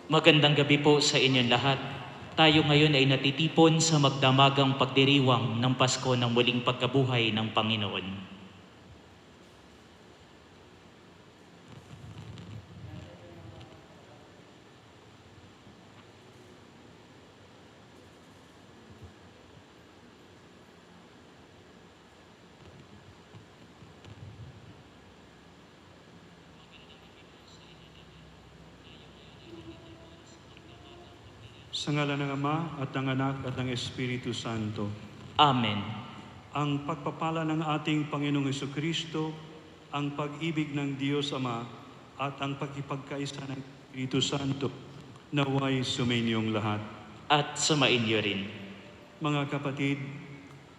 Magandang gabi po sa inyong lahat. Tayo ngayon ay natitipon sa magdamagang pagdiriwang ng Pasko ng muling pagkabuhay ng Panginoon. Sa ngalan ng Ama at ng Anak at ng Espiritu Santo. Amen. Ang pagpapala ng ating Panginoong Hesukristo, ang pag-ibig ng Diyos Ama at ang pagkipagkaisa ng Espiritu Santo naway sumainyong lahat. At sumainyo rin. Mga kapatid,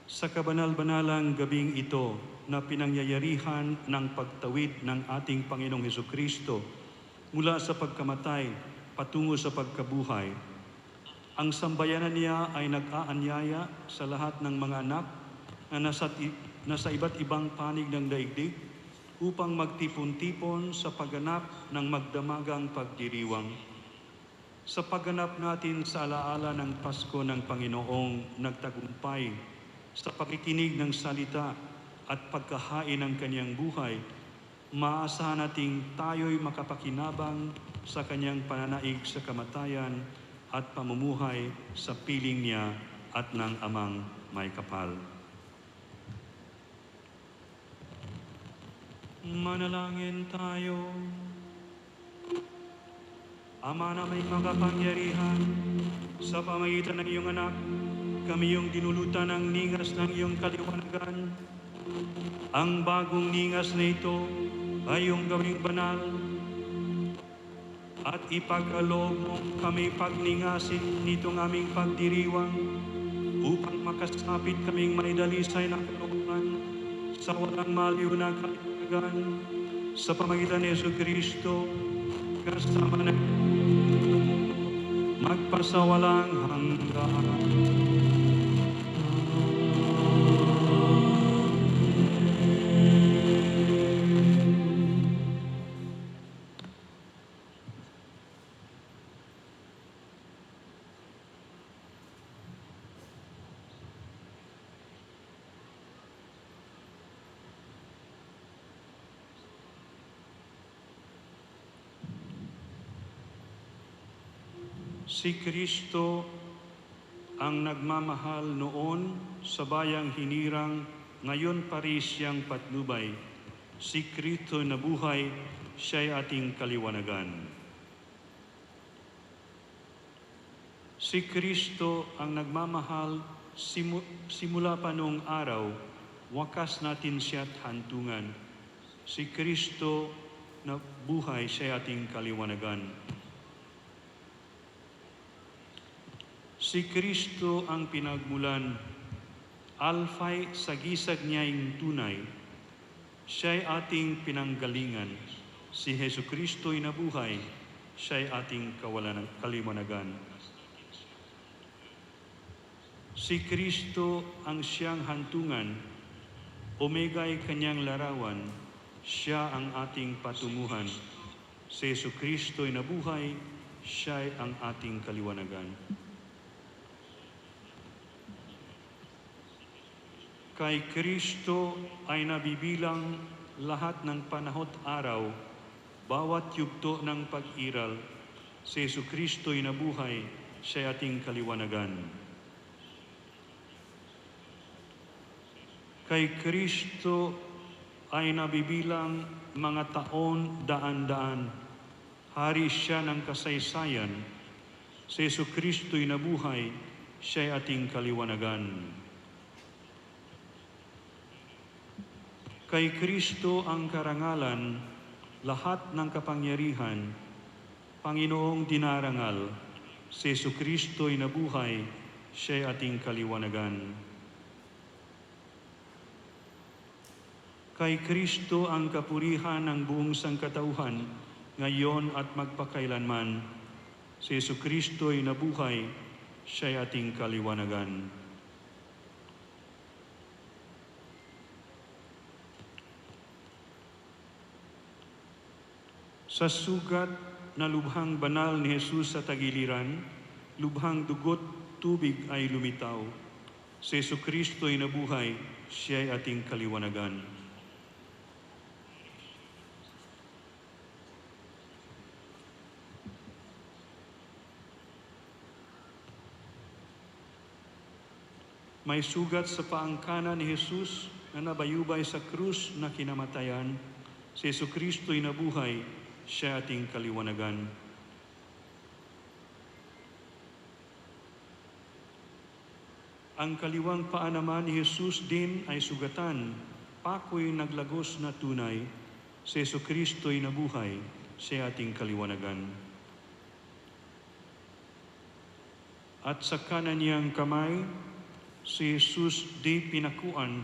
sa kabanal-banalang gabing ito na pinangyayarihan ng pagtawid ng ating Panginoong Hesukristo mula sa pagkamatay patungo sa pagkabuhay, ang sambayanan niya ay nag-aanyaya sa lahat ng mga anak na nasa iba't ibang panig ng daigdig upang magtipon-tipon sa pagganap ng magdamagang pagdiriwang. Sa pagganap natin sa alaala ng Pasko ng Panginoong nagtagumpay sa pakikinig ng salita at pagkahain ng kanyang buhay, maasahan nating tayo'y makapakinabang sa kanyang pananaig sa kamatayan at pamumuhay sa piling niya at ng Amang may kapal. Manalangin tayo. Ama na may makapangyarihan, sa pamagitan ng iyong anak, kami yung dinulutan ng ningas ng iyong kaliwanagan. Ang bagong ningas na ito ay yung gawing banal at ipag-aloob mo kami pagningasin nitong aming pagdiriwang upang makasapit kaming maidalisay na kalooban sa walang maliw na kaliwanagan sa pamagitan ni Jesucristo kasama na magpasawalang hanggan. Si Kristo ang nagmamahal noon sa bayang hinirang, ngayon pa rin siyang patnubay. Si Kristo na buhay, siya'y ating kaliwanagan. Si Kristo ang nagmamahal simula pa noong araw, wakas natin siya't hantungan. Si Kristo na buhay, siya'y ating kaliwanagan. Si Kristo ang pinagmulan, alfa'y sagisag niya'y tunay, siya'y ating pinanggalingan. Si Jesucristo'y nabuhay, siya'y ating kaliwanagan. Si Kristo ang siyang hantungan, omega'y kanyang larawan, siya ang ating patunguhan. Si Jesucristo'y nabuhay, siya'y ang ating kaliwanagan. Kay Kristo ay nabibilang lahat ng panahot araw, bawat yugto ng pag-iral. Si Jesucristo'y nabuhay, siya ating kaliwanagan. Kay Kristo ay nabibilang mga taon daan-daan, hari siya ng kasaysayan. Si Jesucristo'y nabuhay, siya ating kaliwanagan. Kay Kristo ang karangalan, lahat ng kapangyarihan, Panginoong dinarangal. Si Jesucristo'y nabuhay, siya'y ating kaliwanagan. Kay Kristo ang kapurihan ng buong sangkatauhan, ngayon at magpakailanman. Si Jesucristo'y nabuhay, siya'y ating kaliwanagan. Sa sugat na lubhang banal ni Jesus sa tagiliran, lubhang dugot tubig ay lumitaw. Si Jesucristo'y nabuhay, siya'y ating kaliwanagan. May sugat sa paang kanan ni Jesus na nabayubay sa krus na kinamatayan. Si Jesucristo'y nabuhay, siya ating kaliwanagan. Ang kaliwang paa naman ni Jesus din ay sugatan, pako'y naglagos na tunay. Si Jesucristo'y nabuhay, siya ating kaliwanagan. At sa kanan niyang kamay, si Jesus di pinakuan,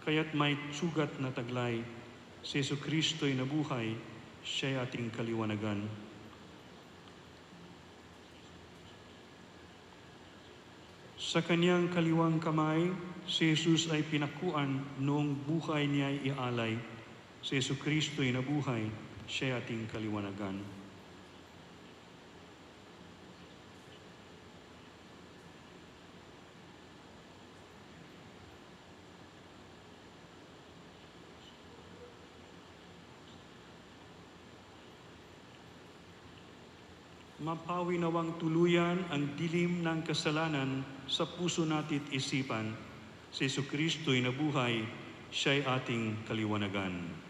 kaya't may sugat na taglay. Si Jesucristo'y nabuhay, siya ating kaliwanagan. Sa kanyang kaliwang kamay, si Jesus ay pinakuan noong buhay niya'y ialay. Si Jesucristo'y nabuhay, siya ating kaliwanagan. Mapawi nawang tuluyan ang dilim ng kasalanan sa puso natit isipan. Si Jesucristo'y nabuhay, siya'y ating kaliwanagan.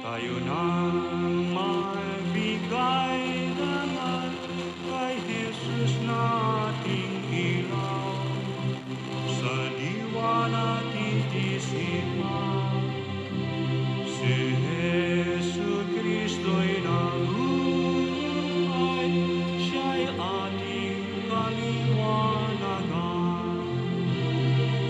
Tayo nang magbigay naman kay Jesus nating ilaw, sa diwa natin isipan. Si Jesucristo'y nabuhay, siya'y ating kaliwanagan.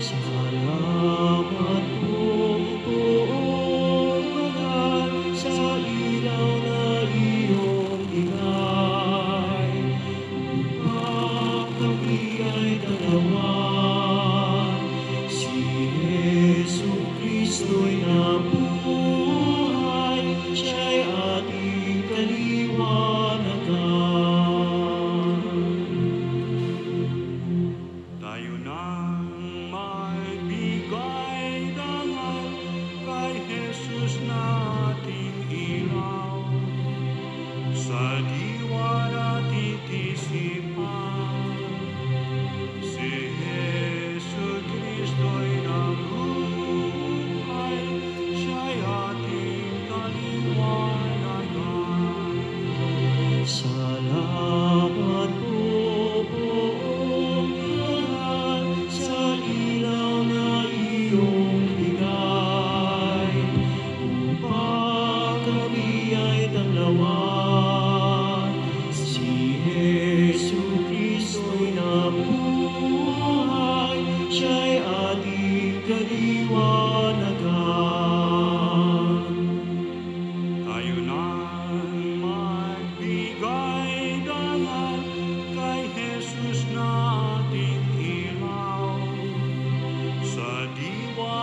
Salamat po, Poong Banal, sa ilaw na iyong bigay. Upang kami ay dalawan, si Jesucristo'y nabuhay, siya'y ating kaliwanagan. Tayo nang magbigay dangal kay Jesus nating ilaw, sa diwa natin isipan. Si Jesucristo'y nabuhay, siya'y ating kaliwanagan. Salamat po, Poong Banal, sa ilaw na iyong bigay. Upang kami ay tanglawan, si Jesucristo'y nabuhay, siya'y ating kaliwanagan. Tayo nang magbigay dangal kay Jesus nating ilaw, sa diwa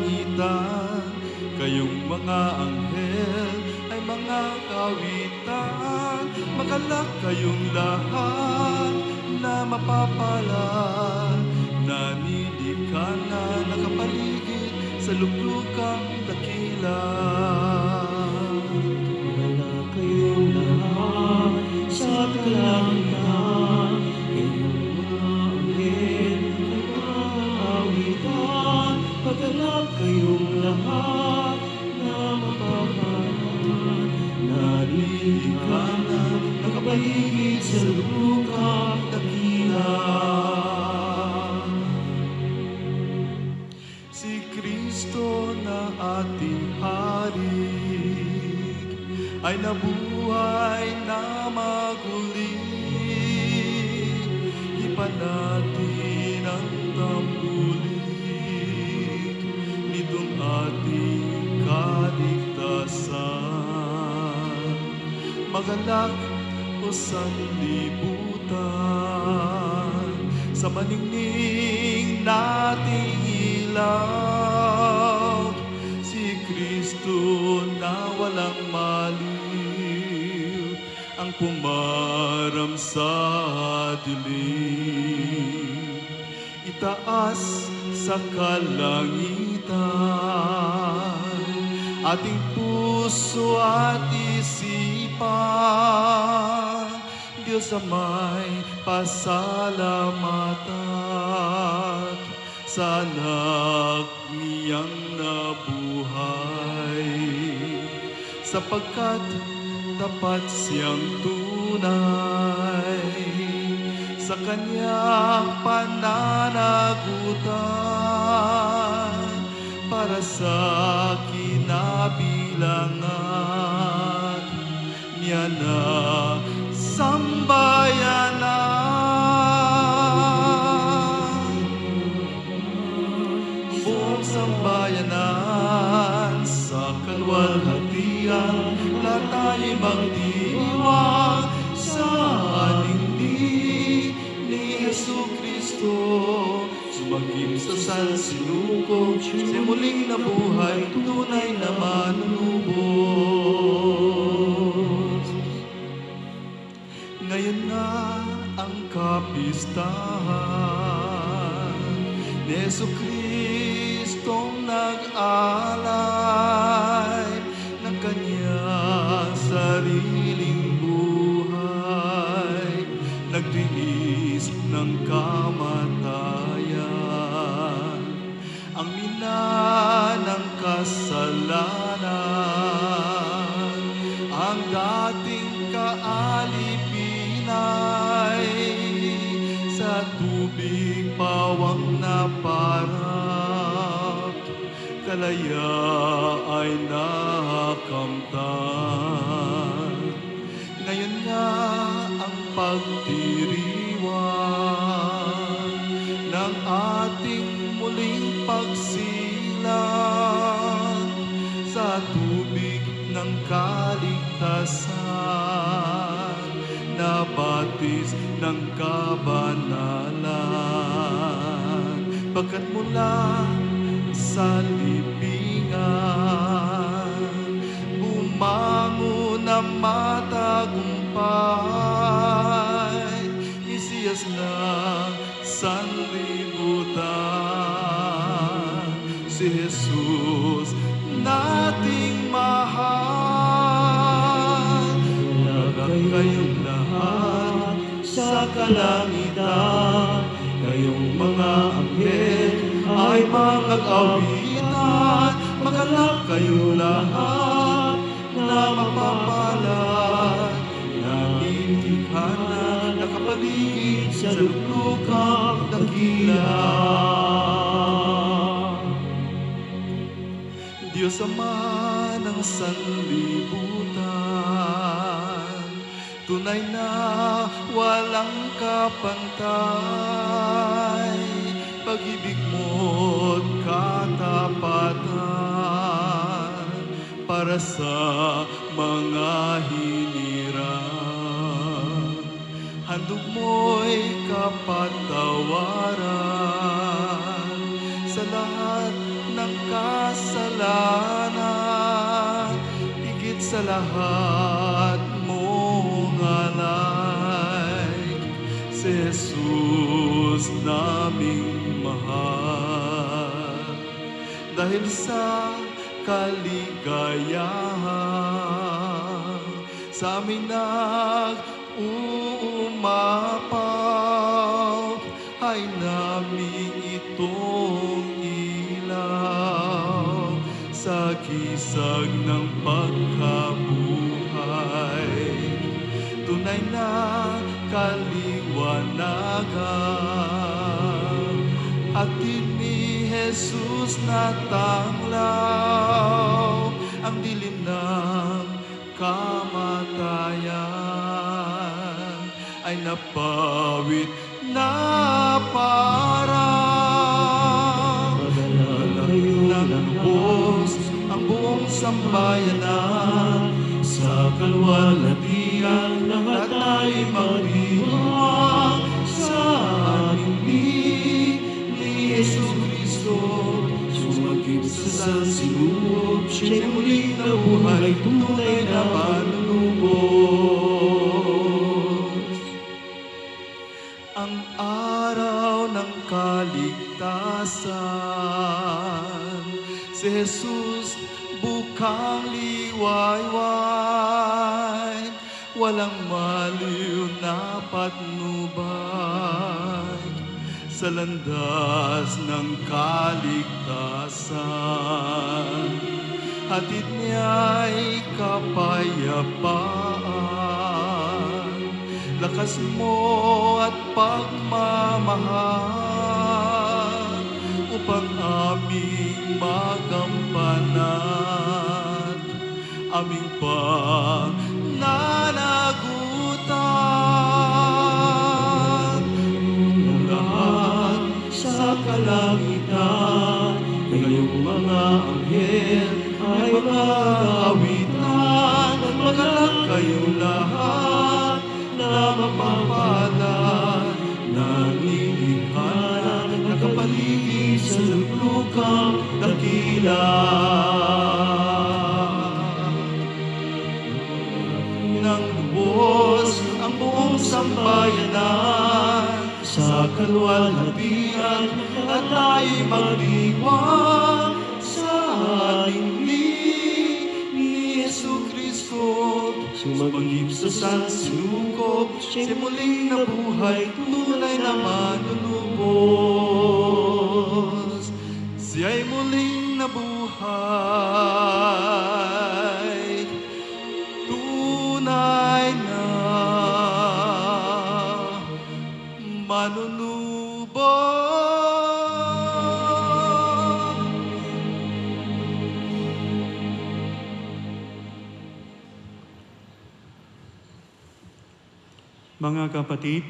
kalangitan, kayong mga anghel ay mga kawitan. Magalak kayong lahat na mapapalad, nanilikha na nakapaligid sa luklukang dakila. Wala kayong lahat sa kalangitan, kayong mga anghel ay makawitan. Pagalak kayong lahat na mapapalad, nanilikha na nakapaligid sa lukang dakila. Si Kristo na ating hari ay nabuhay na maguli. Ipan natin ang tambulik nitong ating kaligtasan. Magalak o sanlibutan, sa maningning nating ilaw, si Kristo na walang maliw ang pumaram sa dilim. Itaas sa kalangitan ating puso at isipan, Diyos amay pasalamatan sa anak niyang nabuhay, sapagkat tapat siyang tunay sa kanyang pananagutan para sa kinabilangan niya na sambayanan. Buong sambayanan sa kalwalhatian, lahat tayo'y magdiwang sa aningning ni Jesucristo. Sumagip sa sansinuko, siya muling nabuhay, tunay na manunubos. Ngayon na ang kapistahan ni Jesucristong nag-alay ng kanyang sariling buhay, nagtiis ng kamatayan, ang minanang kasalanan, ang dating kaalipinay, sa tubig pawang naparap, kalaya ay nakamtan. Ngayon nga ang pagdiriwang ng ating muling pagsilang sa tubig ng kaligtasan, nabatis ng kabanalan. Pagkat mula sa libingan, bumangon na matagumpay, isiyas ng sanlibutan, si Jesus nating mahal. Lagak kayong lahat sa kalangitan, kayong mga anghel ay mga kawitan. Magalak kayo lahat na mapapalad, nanilikha na nakapaligid sa luklukang dakila. Diyos Ama ng sanlibutan, tunay na walang kapantay, pag-ibig mo't katapatan para sa mga hinirang. Handog mo'y kapatawaran sa lahat ng kasalanan, higit sa lahat mong alay. Si Jesus naming mahal, dahil sa kaligayahan sa amin nag-uumapaw, ay namin itong ilaw sa gisag ng pagkabuhay. Tunay na kaliwanagan, hatid ni Jesus na tanglaw, ang dilim ng kamatayan ay napawid na parang ng lubos ang buong sambayanan. Sa kalwalhatian lahat ay magdiwang sa anibig ni Jesucristo. Sumagip sa sinulog, siya'y muling nabuhay, tunay na manunubos. Ang araw ng kaligtasan, si Jesus bukang liwayway, walang maliw na patnubay sa landas ng kaligtasan. Hatid niya'y kapayapaan, lakas mo at pagmamahal, upang aming magampanan aming pananagutan. Lahat sa kalangitan, ngayong mga anghel ay mag-aawitan. Magalang kayong lahat na mapapalad, naninilikha na nakapaligid sa luklukang dakila. Nang lubos ang buong sambayanan sa kalwalhatian, at tayo'y magdiwang sa anibig ni Jesucristo. Sumagip sa sansinukob, siya'y muling nabuhay, tunay na manunubos. Siya'y muling nabuhay, tunay na manunubos. Mga kapatid,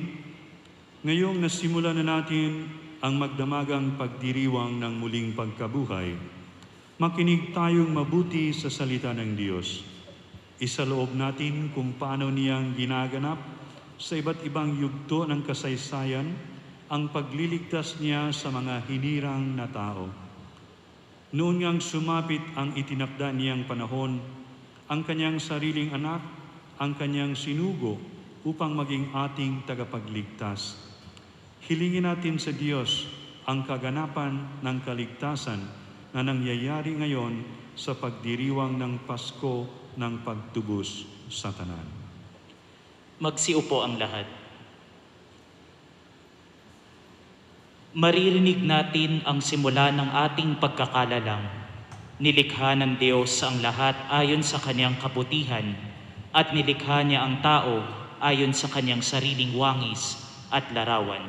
ngayong nasimula na natin ang magdamagang pagdiriwang ng muling pagkabuhay, makinig tayong mabuti sa salita ng Diyos. Isaloob natin kung paano niyang ginaganap sa iba't ibang yugto ng kasaysayan ang pagliligtas niya sa mga hinirang na tao. Noon ngang sumapit ang itinakda niyang panahon, ang kanyang sariling anak, ang kanyang sinugo, upang maging ating tagapagligtas. Hilingin natin sa Diyos ang kaganapan ng kaligtasan na nangyayari ngayon sa pagdiriwang ng Pasko ng pagtubos sa tanan. Magsiupo ang lahat. Maririnig natin ang simula ng ating pagkakalalang. Nilikha ng Diyos ang lahat ayon sa kanyang kabutihan, at nilikha niya ang tao ayon sa kanyang sariling wangis at larawan.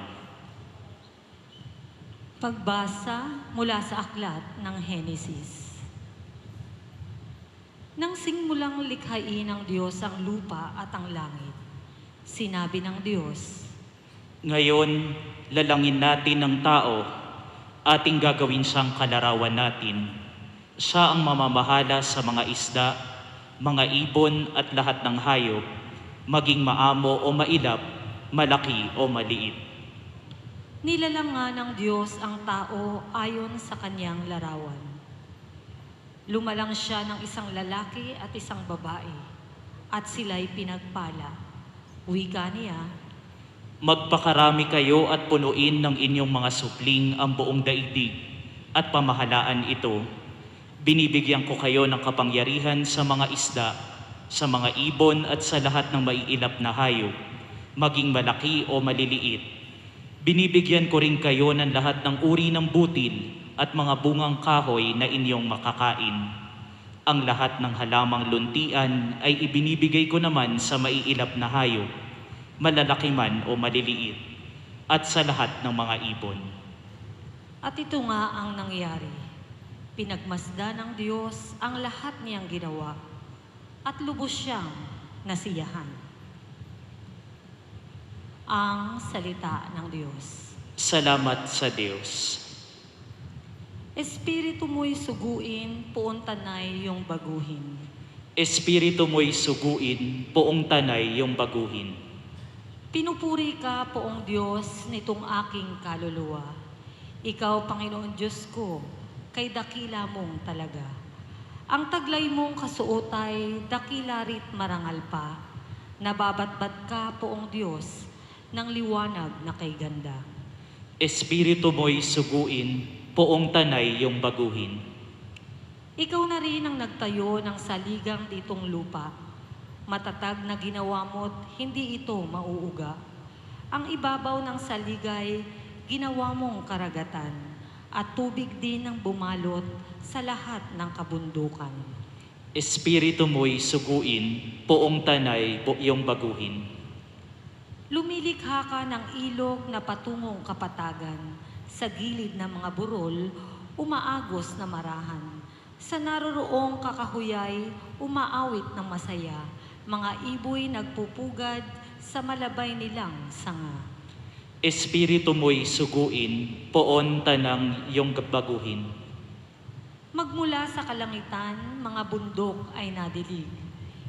Pagbasa mula sa aklat ng Henesis. Nang singmulang likhain ng Diyos ang lupa at ang langit, sinabi ng Diyos, Ngayon, lalangin natin ang tao, ating gagawin siyang kalarawan natin. Siya ang mamamahala sa mga isda, mga ibon at lahat ng hayop, maging maamo o mailap, malaki o maliit. Nilalang nga ng Diyos ang tao ayon sa kanyang larawan. Lumalang siya ng isang lalaki at isang babae, at sila'y pinagpala. Wika niya, Magpakarami kayo at punuin ng inyong mga supling ang buong daigdig at pamahalaan ito. Binibigyan ko kayo ng kapangyarihan sa mga isda, sa mga ibon at sa lahat ng maiilap na hayop, maging malaki o maliliit. Binibigyan ko rin kayo ng lahat ng uri ng butil at mga bungang kahoy na inyong makakain. Ang lahat ng halamang luntian ay ibinibigay ko naman sa maiilap na hayop, malalaki man o maliliit, at sa lahat ng mga ibon. at ito nga ang nangyari. Pinagmasda ng Diyos ang lahat niyang ginawa, at lubos siyang nasiyahan. Ang salita ng Diyos. Salamat sa Diyos. Espiritu mo'y suguin, puon tanay yung baguhin. Espiritu mo'y suguin, poong tanay yung baguhin. Pinupuri ka, poong Diyos, nitong aking kaluluwa. Ikaw, Panginoon Diyos ko, kay dakila mong talaga. Ang taglay mong kasuotay, dakila rit marangal pa. Nababatbat ka, poong Diyos, ng liwanag na kay ganda. Espiritu mo'y suguin, poong tanay yung baguhin. Ikaw na rin ang nagtayo ng saligang ditong lupa. Matatag na ginawa mo't hindi ito mauuga. Ang ibabaw ng saligay, ginawa mong karagatan, at tubig din ang bumalot sa lahat ng kabundukan. Espiritu mo'y suguin, poong tanay yung baguhin. Lumilikha ka ng ilog na patungong kapatagan. Sa gilid ng mga burol, umaagos na marahan. Sa naroroong kakahuyay, umaawit ng masaya. Mga iboy nagpupugad sa malabay nilang sanga. Espiritu mo'y suguin, poon tanang yung baguhin. Magmula sa kalangitan, mga bundok ay nadilig.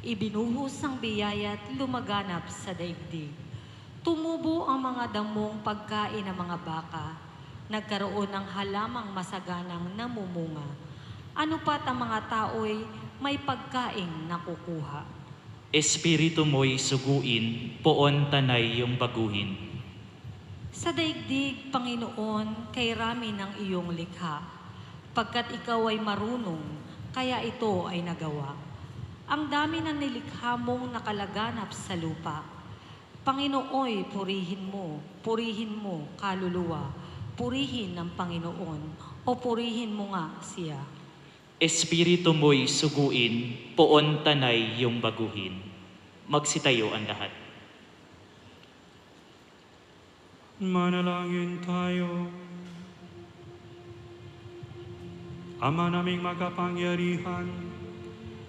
Ibinuhos ang biyaya't lumaganap sa daigdig. Tumubo ang mga damong pagkain ng mga baka. Nagkaroon ng halamang masaganang namumunga. Ano pat ang mga tao'y may pagkaing nakukuha. Espiritu mo'y suguin, poon tanay yung baguhin. Sa daigdig, Panginoon, kay rami ng iyong likha. Pagkat ikaw ay marunong, kaya ito ay nagawa. Ang dami ng nilikha mong nakalaganap sa lupa. Panginooy, purihin mo, kaluluwa. Purihin ng Panginoon, o purihin mo nga siya. Espiritu mo'y suguin, poon tanay yung baguhin. Magsitayo ang lahat. Manalangin tayo. Ama naming makapangyarihan,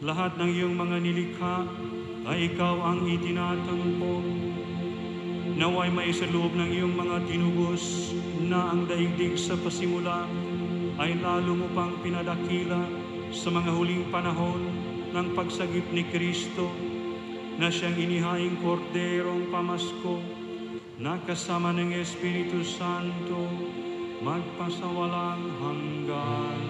lahat ng iyong mga nilikha ay ikaw ang itinatangpo. Naway maisaloob ng iyong mga tinubos na ang daigdig sa pasimula ay lalo mo pang pinadakila sa mga huling panahon ng pagsagip ni Kristo na siyang inihaing korderong pamasko na kasama ng Espiritu Santo magpasawalang hanggan.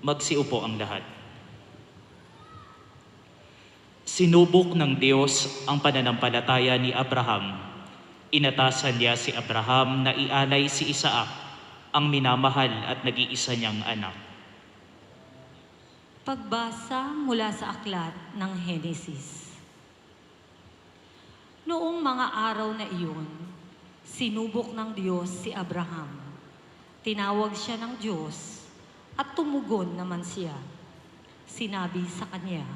Magsiupo ang lahat. Sinubok ng Diyos ang pananampalataya ni Abraham. Inatasan niya si Abraham na ialay si Isaac, ang minamahal at nag-iisa niyang anak. Pagbasa mula sa aklat ng Henesis. Noong mga araw na iyon, sinubok ng Diyos si Abraham. Tinawag siya ng Diyos at tumugon naman siya. Sinabi sa kanya,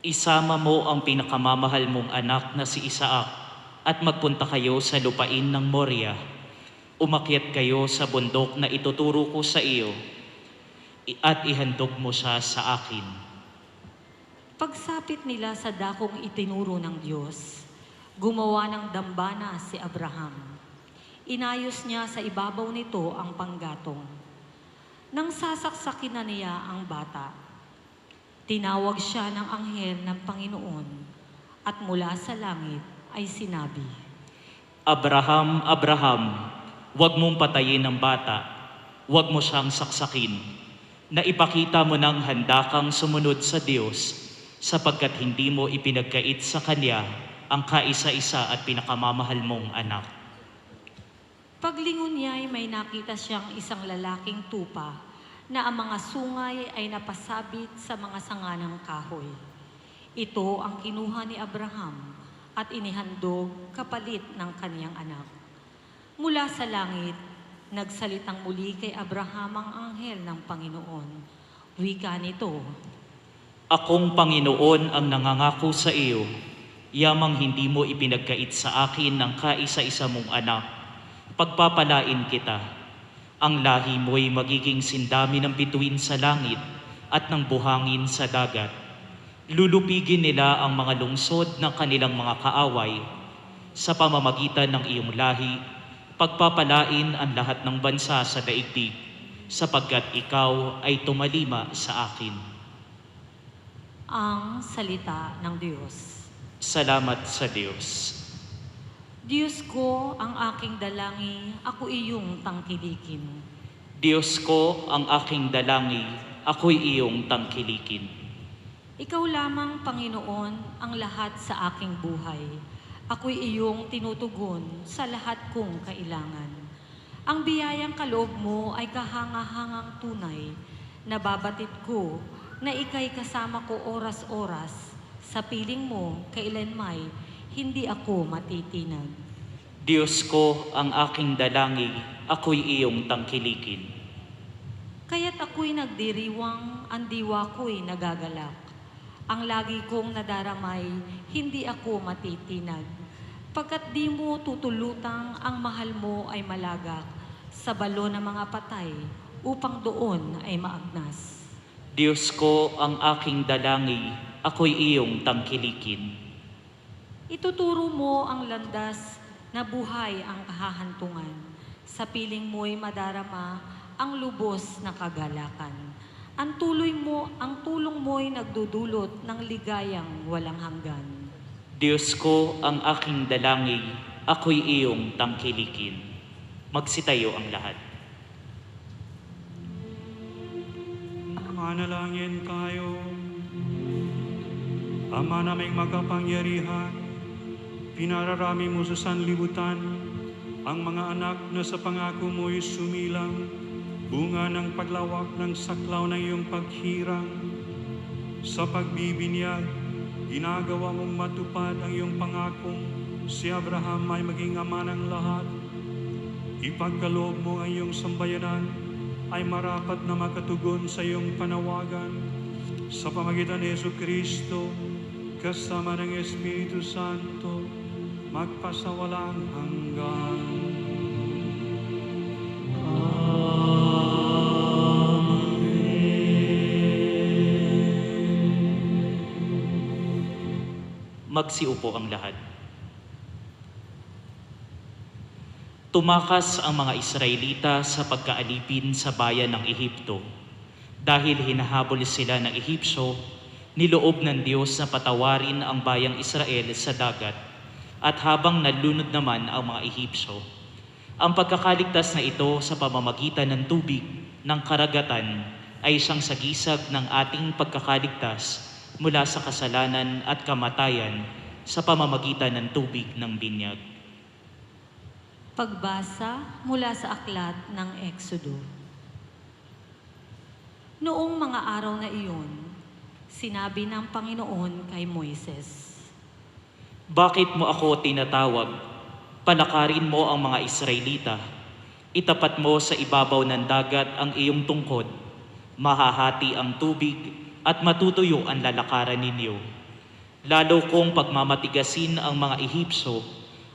Isama mo ang pinakamamahal mong anak na si Isaac at magpunta kayo sa lupain ng Moria. Umakyat kayo sa bundok na ituturo ko sa iyo at ihandog mo siya sa akin. Pagsapit nila sa dakong itinuro ng Diyos, gumawa ng dambana si Abraham. Inayos niya sa ibabaw nito ang panggatong. Nang sasaksakin na niya ang bata, tinawag siya ng anghel ng Panginoon At mula sa langit ay sinabi, Abraham, Abraham, huwag mong patayin ang bata, huwag mo siyang saksakin, na ipakita mo ng handa kang sumunod sa Diyos, sapagkat hindi mo ipinagkait sa Kanya ang kaisa-isa at pinakamamahal mong anak. paglingon niya ay may nakita siyang isang lalaking tupa na ang mga sungay ay napasabit sa mga sanga ng kahoy. Ito ang kinuha ni Abraham at inihandog kapalit ng kaniyang anak. Mula sa langit, nagsalitang muli kay Abraham ang anghel ng Panginoon. Wika nito, Akong Panginoon ang nangangako sa iyo, yamang hindi mo ipinagkait sa akin ng kaisa-isa mong anak, pagpapalain kita. Ang lahi mo'y magiging sindami ng bituin sa langit at ng buhangin sa dagat. Lulupigin nila ang mga lungsod ng kanilang mga kaaway. Sa pamamagitan ng iyong lahi, pagpapalain ang lahat ng bansa sa daigdig, sapagkat ikaw ay tumalima sa akin. ang salita ng Diyos. Salamat sa Diyos. Diyos ko, ang aking dalangi, ako iyong tangkilikin. Diyos ko, ang aking dalangi, ako'y iyong tangkilikin. Ikaw lamang, Panginoon, ang lahat sa aking buhay. Ako'y iyong tinutugon sa lahat kong kailangan. Ang biyayang kaloob mo ay kahangahangang tunay. Nababatid ko na ika'y kasama ko oras-oras. Sa piling mo, kailanmay, hindi ako matitinag. Diyos ko, ang aking dalangi, ako'y iyong tangkilikin. Kaya't ako'y nagdiriwang, ang diwa ko'y nagagalak. Ang lagi kong nadaramay, hindi ako matitinag. Pagkat di mo tutulutang, ang mahal mo ay malagak sa balo ng mga patay, upang doon ay maagnas. Diyos ko, ang aking dalangi, ako'y iyong tangkilikin. Ituturo mo ang landas na buhay ang kahahantungan. Sa piling mo'y madarama ang lubos na kagalakan. Ang tulong mo'y nagdudulot ng ligayang walang hanggan. Diyos ko, ang aking dalangi, ako'y iyong tangkilikin. Magsitayo ang lahat. Manalangin tayo. Ama naming makapangyarihan, pinararami mo sa sanlibutan ang mga anak na sa pangako mo'y sumilang, bunga ng paglawak ng saklaw ng iyong paghirang. Sa pagbibinyag, ginagawa mong matupad ang iyong pangakong si Abraham ay maging ama ng lahat. Ipagkaloob mo ang iyong sambayanan ay marapat na makatugon sa iyong panawagan. Sa pamagitan ni Jesucristo, kasama ng Espiritu Santo, magpasawalang hanggan. Magsiupo ang lahat. Tumakas ang mga Israelita sa pagkaalipin sa bayan ng Ehipto. Dahil hinahabol sila ng Ehipsyo, niloob ng Diyos na patawarin ang bayang Israel sa dagat, at habang nalunod naman ang mga Ehipsyo. Ang pagkakaligtas na ito sa pamamagitan ng tubig ng karagatan ay siyang sagisag ng ating pagkakaligtas mula sa kasalanan at kamatayan sa pamamagitan ng tubig ng binyag. Pagbasa mula sa aklat ng Exodo. Noong mga araw na iyon, sinabi ng Panginoon kay Moises, Bakit mo ako tinatawag? Palakarin mo ang mga Israelita. Itapat mo sa ibabaw ng dagat ang iyong tungkod. Mahahati ang tubig at matutuyo ang lalakaran ninyo. Lalo kong pagmamatigasin ang mga Ehipsyo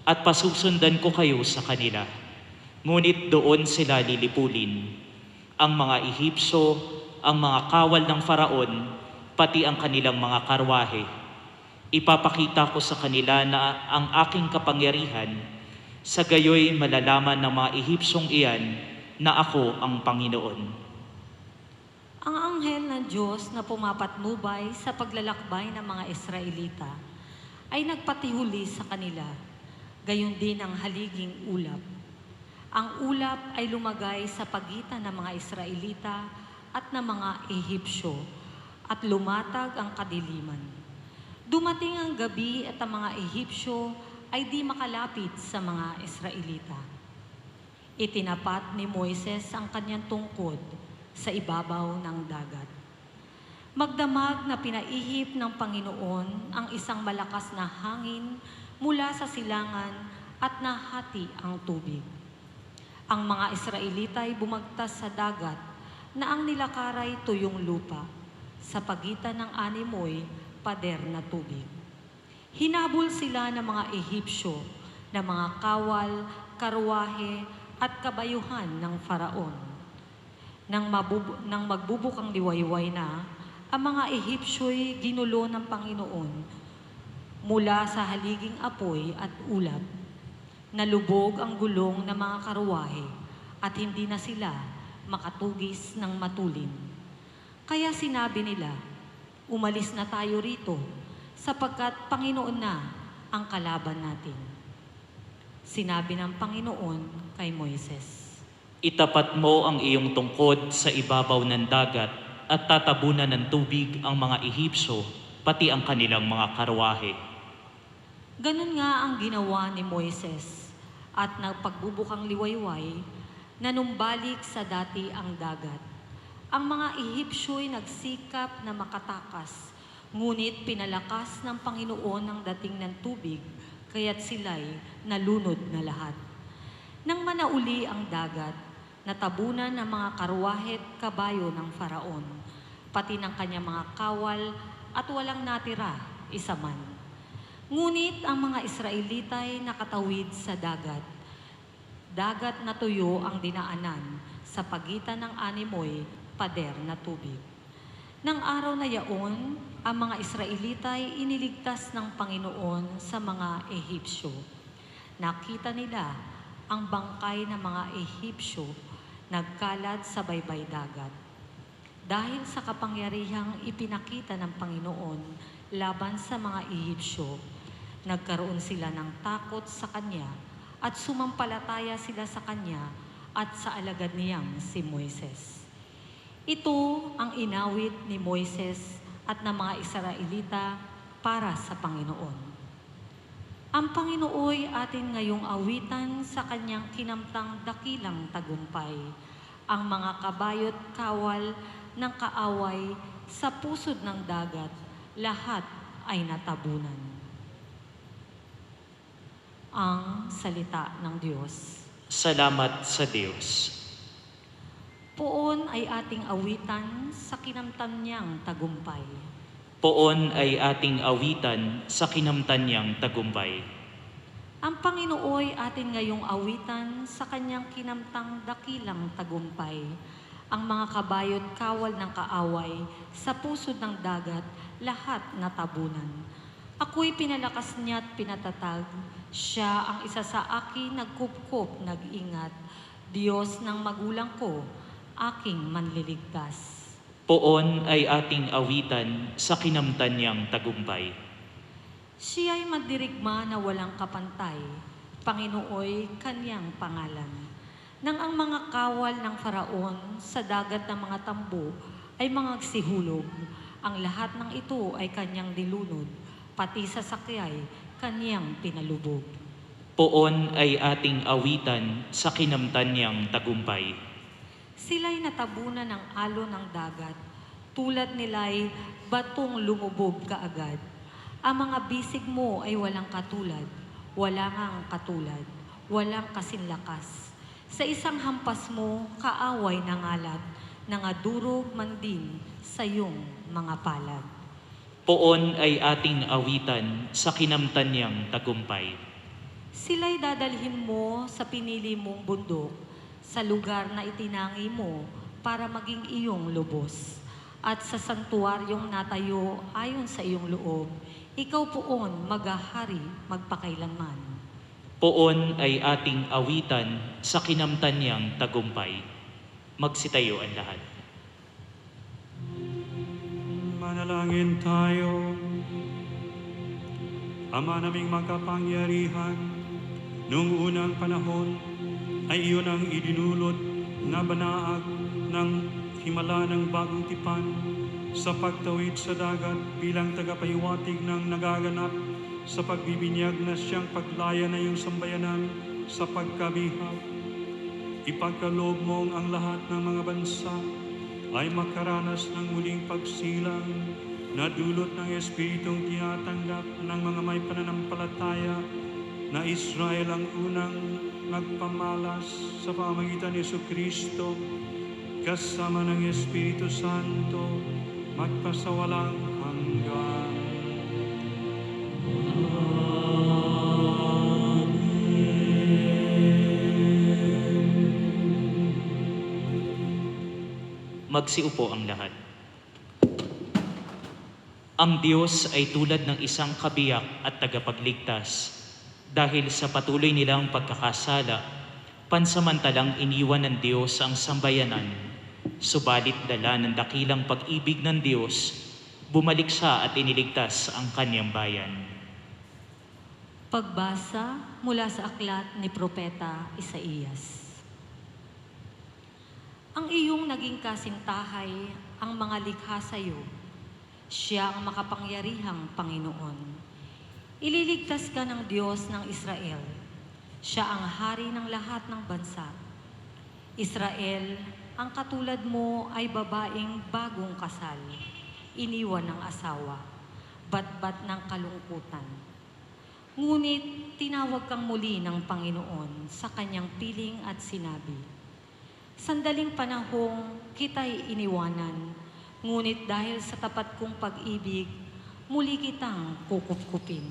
at pasusundan ko kayo sa kanila. Ngunit doon sila lilipulin. Ang mga Ehipsyo, ang mga kawal ng Faraon, pati ang kanilang mga karwahe. Ipapakita ko sa kanila na ang aking kapangyarihan, sa gayoy malalaman ng mga Ehipsyong iyan na ako ang Panginoon. ang anghel ng Diyos na pumapatnubay sa paglalakbay ng mga Israelita ay nagpatihuli sa kanila, gayon din ang haliging ulap. Ang ulap ay lumagay sa pagitan ng mga Israelita at ng mga Ehipsyo, at lumatag ang kadiliman. Dumating ang gabi at ang mga Ehipsyo ay di makalapit sa mga Israelita. Itinapat ni Moises ang kanyang tungkod sa ibabaw ng dagat. Magdamag na pinaihip ng Panginoon ang isang malakas na hangin mula sa silangan at nahati ang tubig. Ang mga Israelita ay bumagtas sa dagat na ang nilakaray tuyong lupa sa pagitan ng animoy pader na tubig. Hinabol sila ng mga Ehipsyo na mga kawal, karwahe at kabayuhan ng Faraon. Nang magbubukang liwayway na, ang mga Ehipsyo'y ginulo ng Panginoon mula sa haliging apoy at ulap. Nalubog ang gulong ng mga karwahe at hindi na sila makatugis ng matulin. Kaya sinabi nila, umalis na tayo rito sapagkat Panginoon na ang kalaban natin. Sinabi ng Panginoon kay Moises, Itapat mo ang iyong tungkod sa ibabaw ng dagat at tatabunan ng tubig ang mga Ehipsyo, pati ang kanilang mga karwahe. ganun nga ang ginawa ni Moises at nagpagbubukang liwayway na numbalik sa dati ang dagat. Ang mga Ehipsyo'y nagsikap na makatakas, ngunit pinalakas ng Panginoon ang dating ng tubig, kaya't sila'y nalunod na lahat. Nang manauli ang dagat, natabunan ang mga karwahe at kabayo ng Faraon, pati ng kanyang mga kawal at walang natira isa man. Ngunit ang mga Israelita'y nakatawid sa dagat. Dagat na tuyo ang dinaanan sa pagitan ng animoy pader na tubig. Nang araw na yaon, ang mga Israelita ay iniligtas ng Panginoon sa mga Ehipsyo. Nakita nila ang bangkay ng mga Ehipsyo nagkalad sa baybay dagat. Dahil sa kapangyarihang ipinakita ng Panginoon laban sa mga Ehipsyo, nagkaroon sila ng takot sa Kanya at sumampalataya sila sa Kanya at sa alagad niyang si Moises. Ito ang inawit ni Moises at ng mga Israelita para sa Panginoon. Ang Panginooy atin ngayong awitan sa kanyang kinamtang dakilang tagumpay, ang mga kabayo't kawal ng kaaway sa pusod ng dagat, lahat ay natabunan. Ang salita ng Diyos. Salamat sa Diyos. Poon ay ating awitan sa kinamtan niyang tagumpay. Poon ay ating awitan sa kinamtan niyang tagumpay. Ang Panginooy atin ngayong awitan sa kanyang kinamtang dakilang tagumpay. Ang mga kabayo't kawal ng kaaway sa pusod ng dagat, lahat natabunan. Ako'y pinalakas niya at pinatatag. Siya ang isa sa akin nagkupkup, nag-ingat. Diyos ng magulang ko, aking manliligtas. Poon ay ating awitan sa kinamtan niyang tagumpay. Siya'y madirigma na walang kapantay, Panginooy kanyang pangalan. Nang ang mga kawal ng Faraon sa dagat ng mga tambo ay mga sihulog, ang lahat ng ito ay kanyang dilunod, pati sa sakyay kanyang pinalubog. Poon ay ating awitan sa kinamtan niyang tagumpay. Sila'y natabunan ng alon ng dagat, tulad nila'y batong lumubog kaagad. Ang mga bisig mo ay walang katulad, wala ngang katulad, walang kasinlakas. Sa isang hampas mo, kaaway na ngalat, nangadurog man din sa iyong mga palad. Poon ay ating awitan sa kinamtan niyang tagumpay. Sila'y dadalhin mo sa pinili mong bundok, sa lugar na itinangi mo para maging iyong lubos. At sa santuaryong natayo ayon sa iyong loob, ikaw poon maghahari magpakailanman. Poon ay ating awitan sa kinamtan niyang tagumpay. Magsitayo ang lahat. Manalangin tayo. Ama naming makapangyarihan, noong unang panahon ay iyon ang idinulot na banaag ng himala ng bagong tipan sa pagtawid sa dagat bilang tagapaywatig ng nagaganap sa pagbibinyag na siyang paglaya na iyong sambayanan sa pagkabihag. Ipagkaloob mong ang lahat ng mga bansa ay makaranas ng muling pagsilang na dulot ng Espiritong tinatanggap ng mga may pananampalataya na Israel ang unang nagpamalas sa pamamagitan ni Jesucristo kasama ng Espiritu Santo magpasawalang hanggan. Magsiupo ang lahat. Ang Diyos ay tulad ng isang kabiyak at tagapagligtas. Dahil sa patuloy nilang pagkakasala, pansamantalang iniwan ng Diyos ang sambayanan. Subalit dala ng dakilang pag-ibig ng Diyos, bumalik siya at iniligtas ang kanyang bayan. Pagbasa mula sa aklat ni Propeta Isaías. Ang iyong naging kasintahay ang mga likha sa iyo. Siya ang makapangyarihang Panginoon. Ililigtas ka ng Diyos ng Israel. Siya ang hari ng lahat ng bansa. Israel, ang katulad mo ay babaeng bagong kasal, iniwan ng asawa, batbat ng kalungkutan. Ngunit tinawag kang muli ng Panginoon sa kanyang piling at sinabi, sandaling panahong kita'y iniwanan, ngunit dahil sa tapat kong pag-ibig, muli kitang kukupkupin.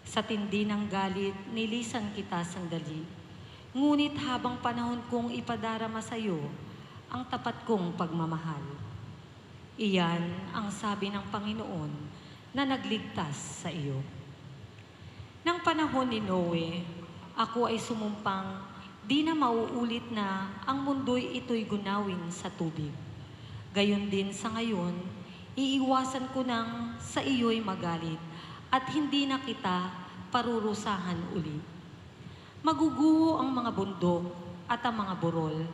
Sa tindi ng galit, nilisan kita sandali, ngunit habang panahon kong ipadarama sa iyo ang tapat kong pagmamahal. Iyan ang sabi ng Panginoon na nagligtas sa iyo. Nang panahon ni Noe, ako ay sumumpang di na mauulit na ang mundo'y ito'y gunawin sa tubig. Gayon din sa ngayon, iiwasan ko nang sa iyo'y magalit at hindi na kita parurusahan uli. Maguguho ang mga bundok at ang mga burol,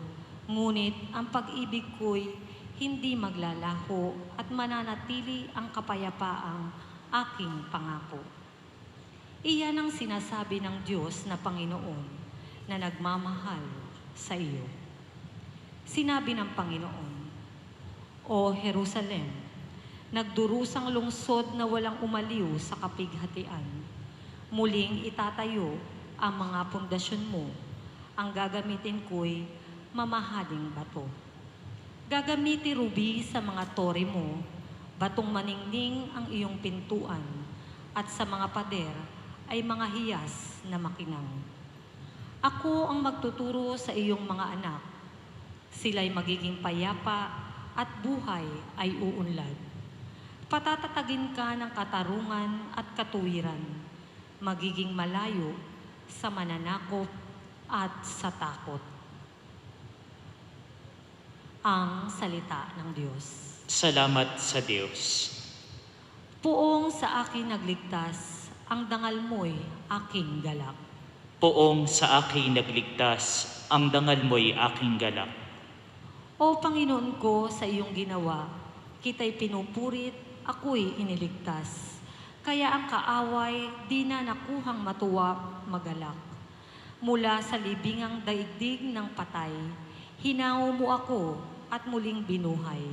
ngunit ang pag-ibig ko'y hindi maglalaho at mananatili ang kapayapaang aking pangako. Iyan ang sinasabi ng Diyos na Panginoon na nagmamahal sa iyo. Sinabi ng Panginoon, O Jerusalem, nagdurusang lungsod na walang umaliw sa kapighatian, muling itatayo ang mga pundasyon mo, ang gagamitin ko'y mamahaling bato. Gagamiti rubi sa mga tore mo, batong maningning ang iyong pintuan, at sa mga pader ay mga hiyas na makinang. Ako ang magtuturo sa iyong mga anak. Sila'y magiging payapa at buhay ay uunlad. Patatatagin ka ng katarungan at katuwiran. Magiging malayo sa mananakop at sa takot. Ang salita ng Diyos. Salamat sa Diyos. Poong sa akin nagligtas, ang dangal mo'y aking galak. Poong sa akin nagligtas, ang dangal mo'y aking galak. O Panginoon ko, sa iyong ginawa, kita'y pinupurit, ako'y iniligtas. Kaya ang kaaway, di na nakuhang matuwa, magalak. Mula sa libingang daigdig ng patay, hinaw mo ako at muling binuhay.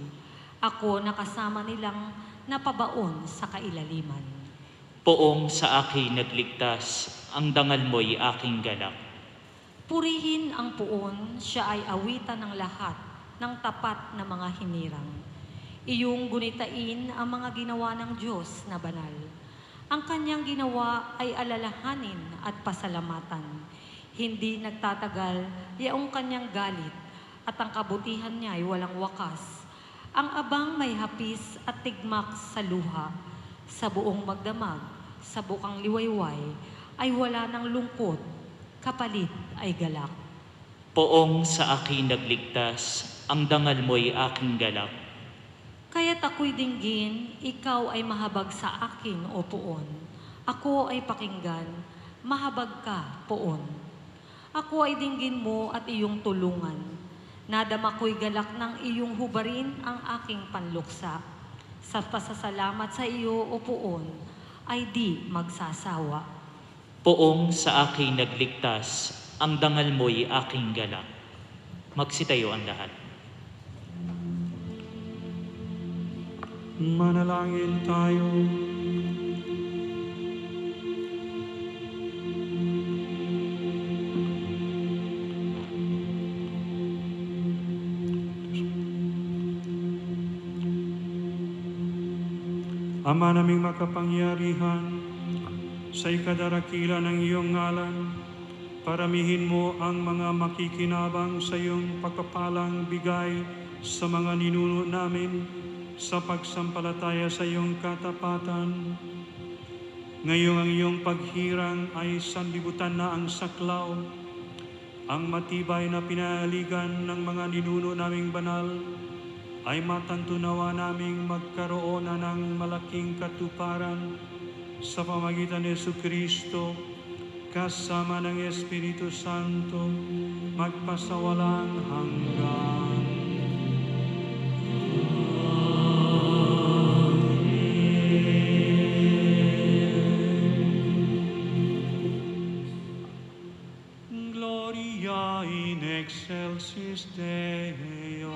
Ako nakasama nilang napabaon sa kailaliman. Poong sa akin nagligtas, ang dangal mo'y aking galak. Purihin ang puon, siya ay awitan ng lahat ng tapat na mga hinirang. Iyong gunitain ang mga ginawa ng Diyos na banal. Ang kanyang ginawa ay alalahanin at pasalamatan. Hindi nagtatagal yaong kanyang galit at ang kabutihan niya ay walang wakas. Ang abang may hapis at tigmak sa luha. Sa buong magdamag, sa bukang liwayway, ay wala ng lungkot, kapalit ay galak. Poong sa akin nagligtas, ang dangal mo'y aking galak. Kaya't ako'y dinggin, ikaw ay mahabag sa akin, O puon. Ako ay pakinggan, mahabag ka, poon. Ako ay dinggin mo at iyong tulungan. Nadama ko'y galak ng iyong hubarin ang aking panluksa. Sa pasasalamat sa iyo, o poon, ay di magsasawa. Poong sa aking nagligtas, ang dangal mo'y aking galak. Magsitayo ang lahat. Manalangin tayo. Ama naming makapangyarihan, sa ikadarakila ng iyong ngalan, paramihin mo ang mga makikinabang sa iyong pagpapalang bigay sa mga ninuno namin sa pagsampalataya sa iyong katapatan. Ngayong ang iyong paghirang ay sanlibutan na ang saklaw, ang matibay na pinaligan ng mga ninuno naming banal, ay matantunawa naming magkaroon na ng malaking katuparan sa pamagitan ni Jesucristo kasama ng Espiritu Santo magpasawalang hanggan. Gloria in excelsis Deo.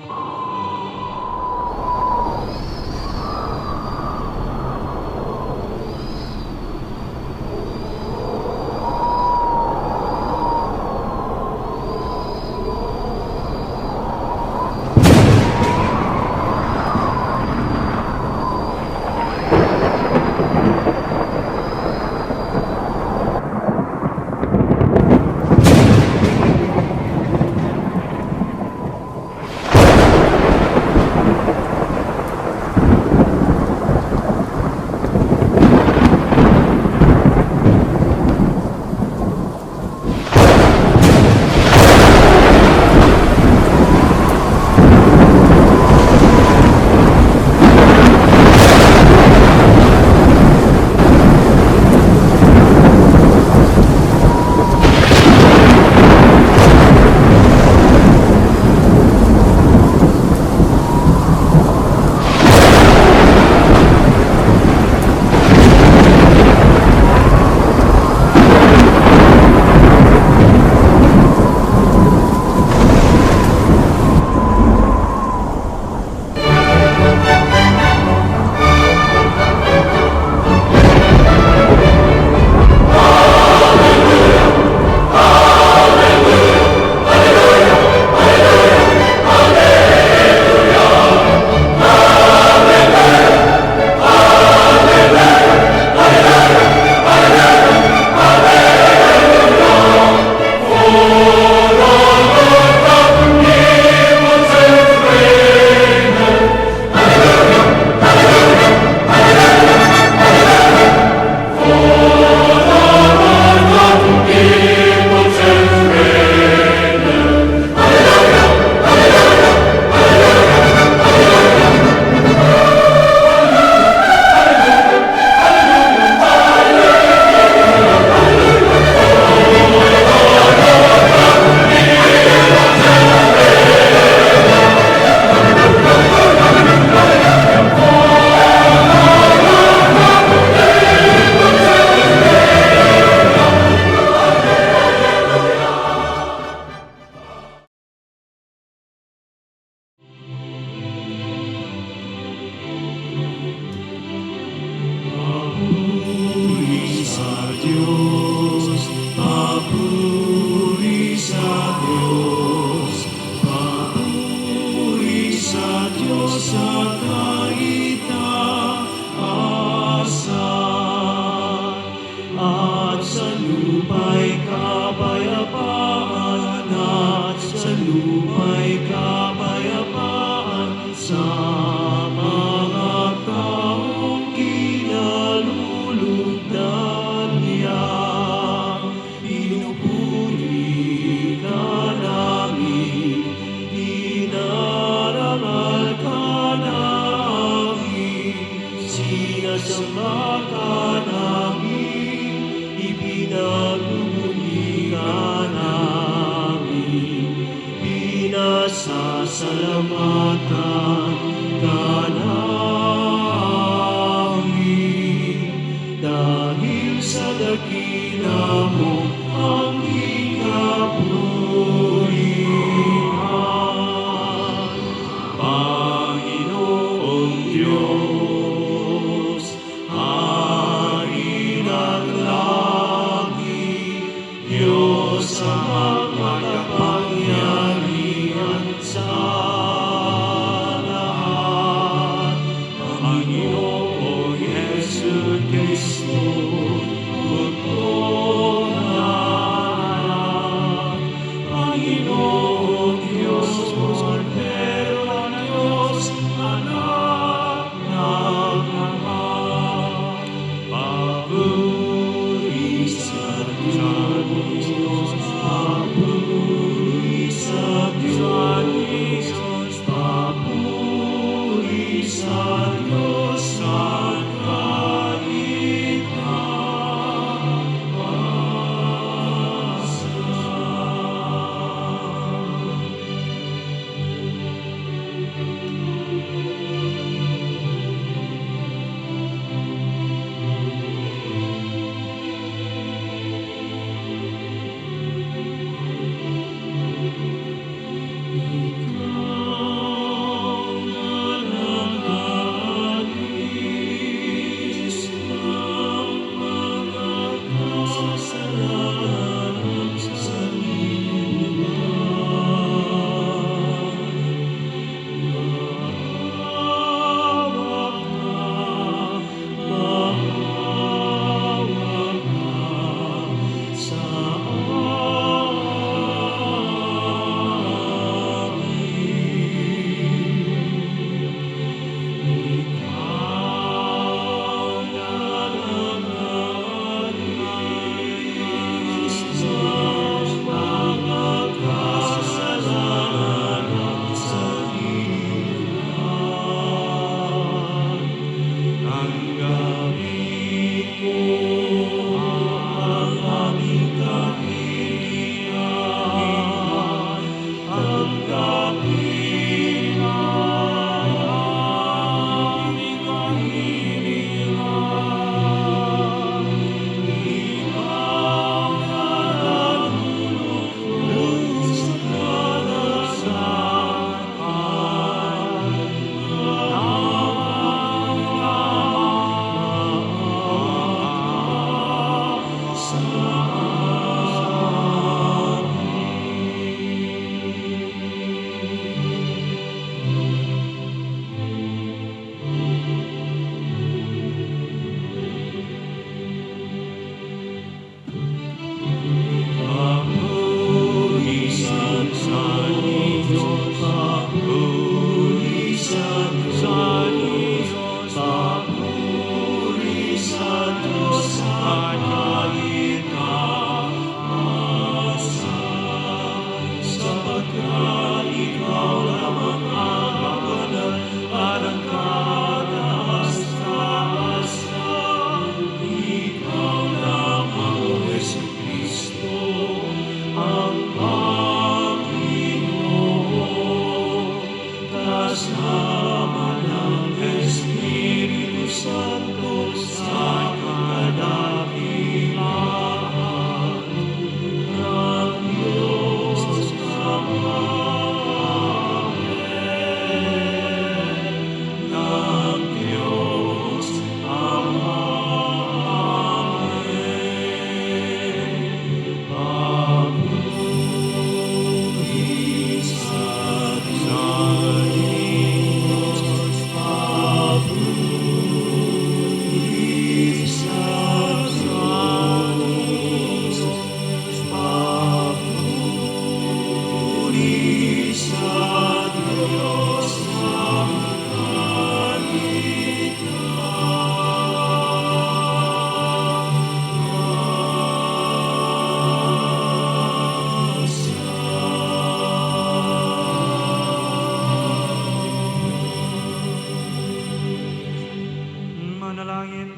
Sinasamba ka namin. pasalamatan ka namin. Dahil sa dakila mo ang ikapurihan. Panginoong Diyos, Hari ng langit, Diyos ang makapangyarihan sa lahat. Panginoong Yesu Kristo, Bugtong na anak. Panginoong Diyos, Kordero ng Diyos, anak ng Ama. Papuri sa Diyos, papuri sa Diyos, papuri sa Diyos sa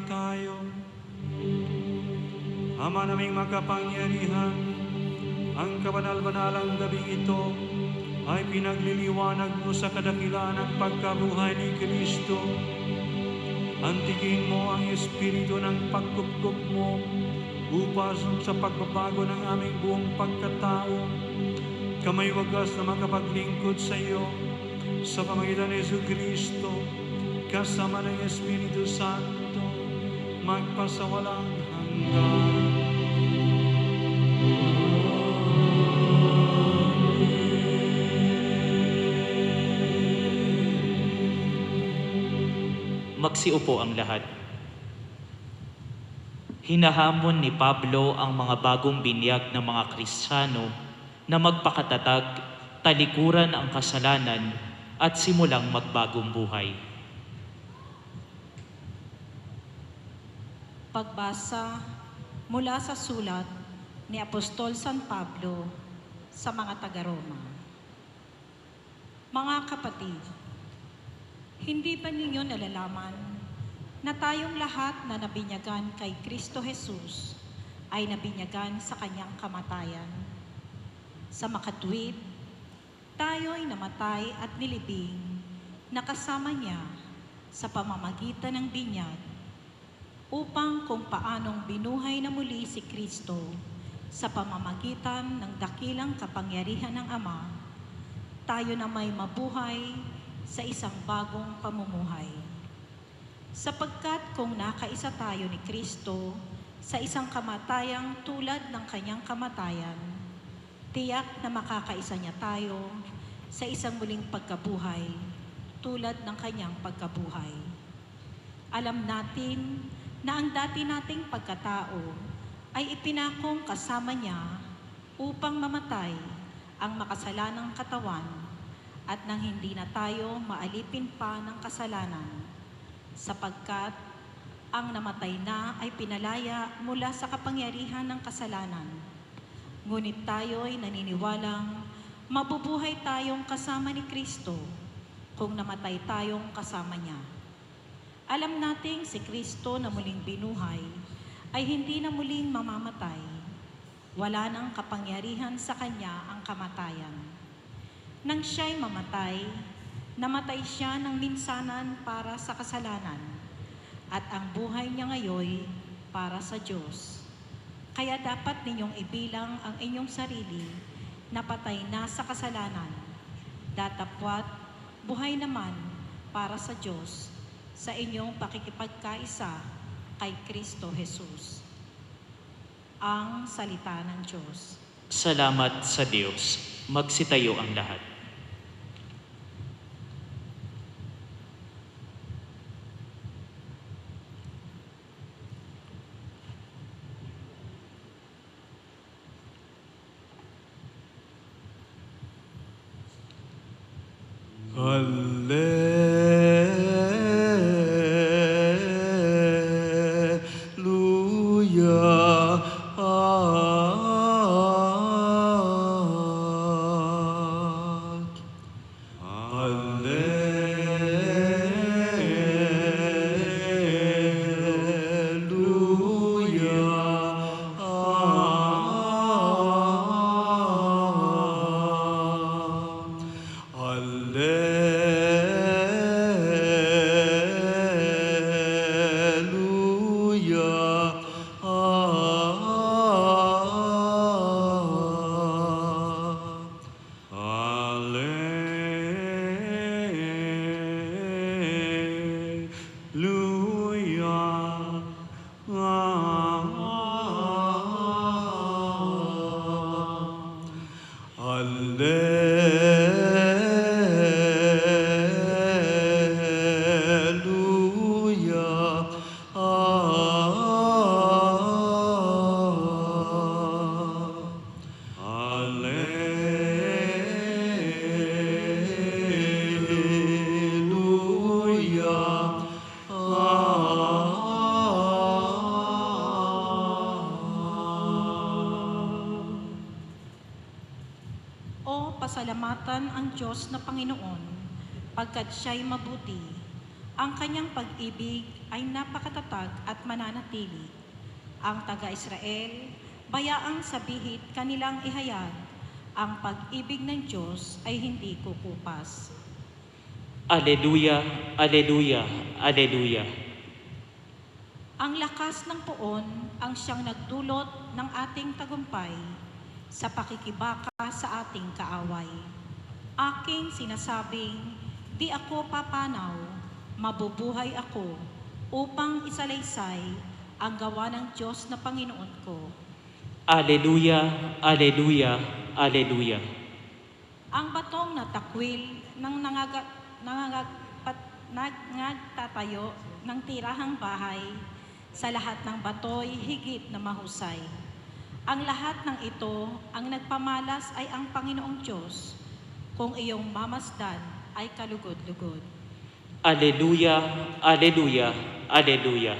kahit Ama naming makapangyarihan, ang kabanal-banalang gabing ito ay pinagliliwanag mo sa kadakilaan ng pagkabuhay ni Kristo. Antigin mo ang espiritu ng pagkupkup mo upang sa pagbabago ng aming buong pagkatao, kamay wagas na makapaglingkod sa iyo sa pamagitan ni Jesucristo, kasama ng Espiritu Santo, magpasawalang hanggan. Magsiupo ang lahat. Hinahamon ni Pablo ang mga bagong binyag ng mga Kristiyano na magpakatatag, talikuran ang kasalanan at simulang magbagong buhay. Pagbasa mula sa sulat ni Apostol San Pablo sa mga taga-Roma. Mga kapatid, hindi ba ninyo nalalaman na tayong lahat na nabinyagan kay Kristo Jesus ay nabinyagan sa kanyang kamatayan? Sa makatwid, tayo ay namatay at nilibing na kasama niya sa pamamagitan ng binyag upang kung paanong binuhay na muli si Kristo sa pamamagitan ng dakilang kapangyarihan ng Ama, tayo na may mabuhay sa isang bagong pamumuhay. Sapagkat kung nakaisa tayo ni Kristo sa isang kamatayang tulad ng kanyang kamatayan, tiyak na makakaisa niya tayo sa isang muling pagkabuhay tulad ng kanyang pagkabuhay. Alam natin na ang dati nating pagkatao ay ipinakong kasama niya upang mamatay ang makasalanang katawan at nang hindi na tayo maalipin pa ng kasalanan, sapagkat ang namatay na ay pinalaya mula sa kapangyarihan ng kasalanan. Ngunit tayo ay naniniwalang mabubuhay tayong kasama ni Kristo kung namatay tayong kasama niya. Alam nating si Kristo na muling binuhay ay hindi na muling mamamatay. Wala nang kapangyarihan sa kanya ang kamatayan. Nang siya'y mamatay, namatay siya ng minsanan para sa kasalanan, at ang buhay niya ngayon para sa Diyos. Kaya dapat ninyong ibilang ang inyong sarili na patay na sa kasalanan, datapwat buhay naman para sa Diyos sa inyong pakikipagkaisa kay Kristo Jesus. Ang salita ng Diyos. Salamat sa Diyos. Magsitayo ang lahat. Hallelujah. Pasalamatan ang Diyos na Panginoon, pagkat siya'y mabuti. Ang kanyang pag-ibig ay napakatatag at mananatili. Ang taga-Israel, bayaang sa bihit kanilang ihayag Ang pag-ibig ng Diyos ay hindi kukupas. Aleluya, aleluya, aleluya. Ang lakas ng poon ang siyang nagdulot ng ating tagumpay sa pakikibaka sa ating kaaway. Aking sinasabing, di ako papanaw, mabubuhay ako upang isalaysay ang gawa ng Diyos na Panginoon ko. Aleluya, aleluya, aleluya. Ang batong natakwil ng nagtatayo ng tirahang bahay, sa lahat ng batoy higit na mahusay. Ang lahat ng ito, ang nagpamalas ay ang Panginoong Diyos, kung iyong mamasdan ay kalugod-lugod. Aleluya, aleluya, aleluya.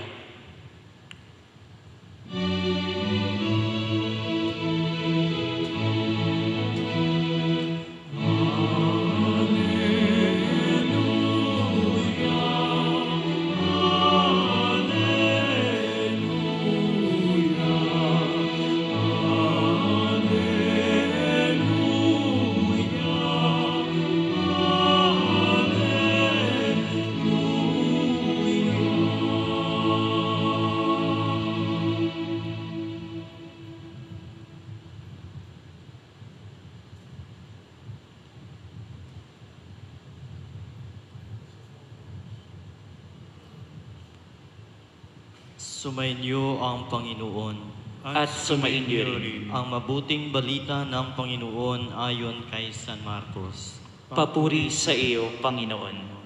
Sumainyo ang Panginoon. At sumainyo rin. Ang mabuting balita ng Panginoon ayon kay San Marcos. Papuri sa iyo, Panginoon.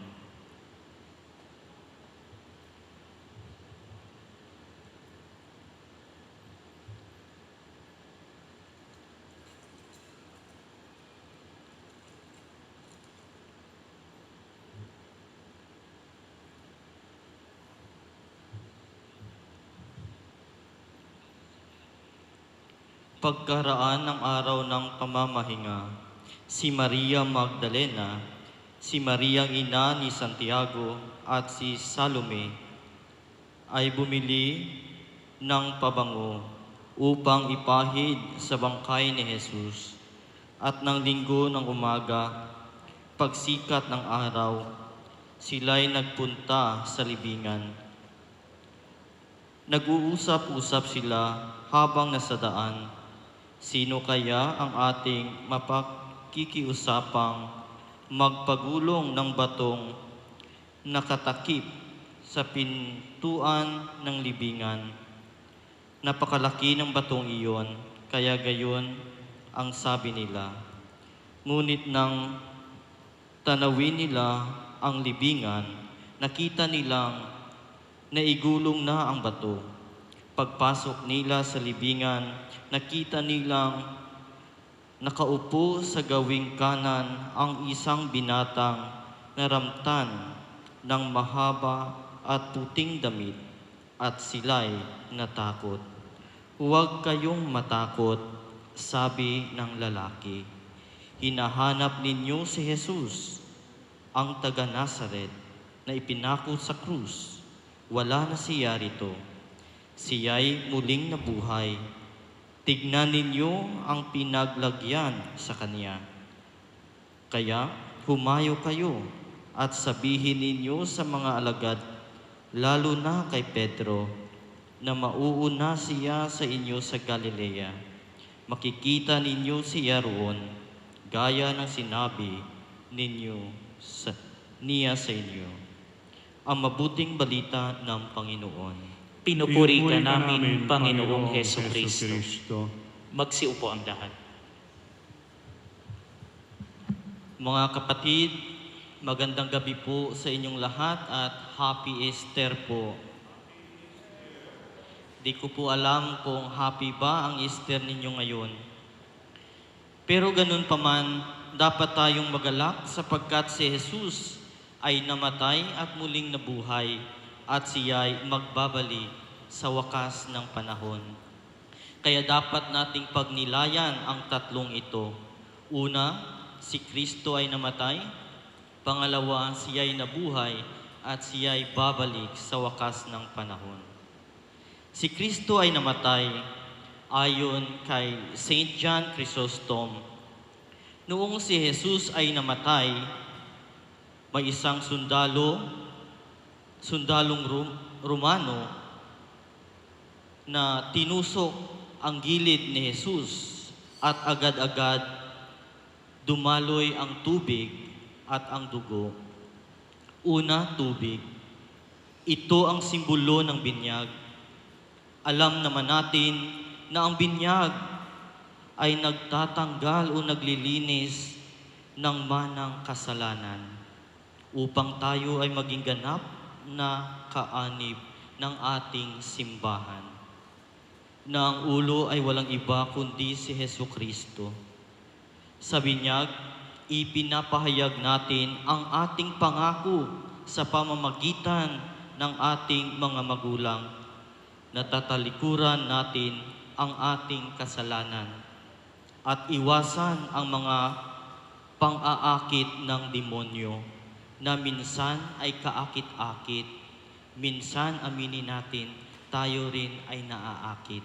Pagkaraan ng araw ng pamamahinga, si Maria Magdalena, si Mariang ina ni Santiago at si Salome ay bumili ng pabango upang ipahid sa bangkay ni Jesus. At ng linggo ng umaga, pagsikat ng araw, sila'y nagpunta sa libingan. Nag-uusap-usap sila habang nasa daan. Sino kaya ang ating mapakikiusapang magpagulong ng batong nakatakip sa pintuan ng libingan? Napakalaki ng batong iyon, kaya gayon ang sabi nila. Ngunit nang tanawin nila ang libingan, nakita nilang naigulong na ang bato. Pagpasok nila sa libingan, nakita nilang nakaupo sa gawing kanan ang isang binatang naramtan ng mahaba at puting damit, at sila'y natakot. Huwag kayong matakot, sabi ng lalaki. Hinahanap ninyo si Jesus, ang taga-Nazaret na ipinako sa krus. Wala na siya rito. Siya'y muling nabuhay. Tignan ninyo ang pinaglagyan sa kanya. Kaya humayo kayo at sabihin ninyo sa mga alagad, lalo na kay Pedro, na mauuna siya sa inyo sa Galilea. Makikita ninyo siya roon, gaya ng sinabi niya sa inyo. Ang mabuting balita ng Panginoon. Pinupuri ka namin, Panginoong Hesukristo. Magsiupo ang lahat. Mga kapatid, magandang gabi po sa inyong lahat at Happy Easter po. Di ko po alam kung happy ba ang Easter ninyo ngayon. Pero ganun pa man, dapat tayong magalak sapagkat si Jesus ay namatay at muling nabuhay at siya'y magbabalik sa wakas ng panahon. Kaya dapat nating pagnilayan ang tatlong ito. Una, si Kristo ay namatay. Pangalawa, siya'y nabuhay at siya'y babalik sa wakas ng panahon. Si Kristo ay namatay ayon kay Saint John Chrysostom. Noong si Jesus ay namatay, may isang sundalong Romano na tinusok ang gilid ni Jesus at agad-agad dumaloy ang tubig at ang dugo. Una, tubig. Ito ang simbolo ng binyag. Alam naman natin na ang binyag ay nagtatanggal o naglilinis ng manang kasalanan upang tayo ay maging ganap na kaanib ng ating simbahan, na ang ulo ay walang iba kundi si Hesukristo. Sa binyag, ipinapahayag natin ang ating pangako sa pamamagitan ng ating mga magulang, na tatalikuran natin ang ating kasalanan at iwasan ang mga pang-aakit ng demonyo na minsan ay kaakit-akit, minsan aminin natin, tayo rin ay naaakit.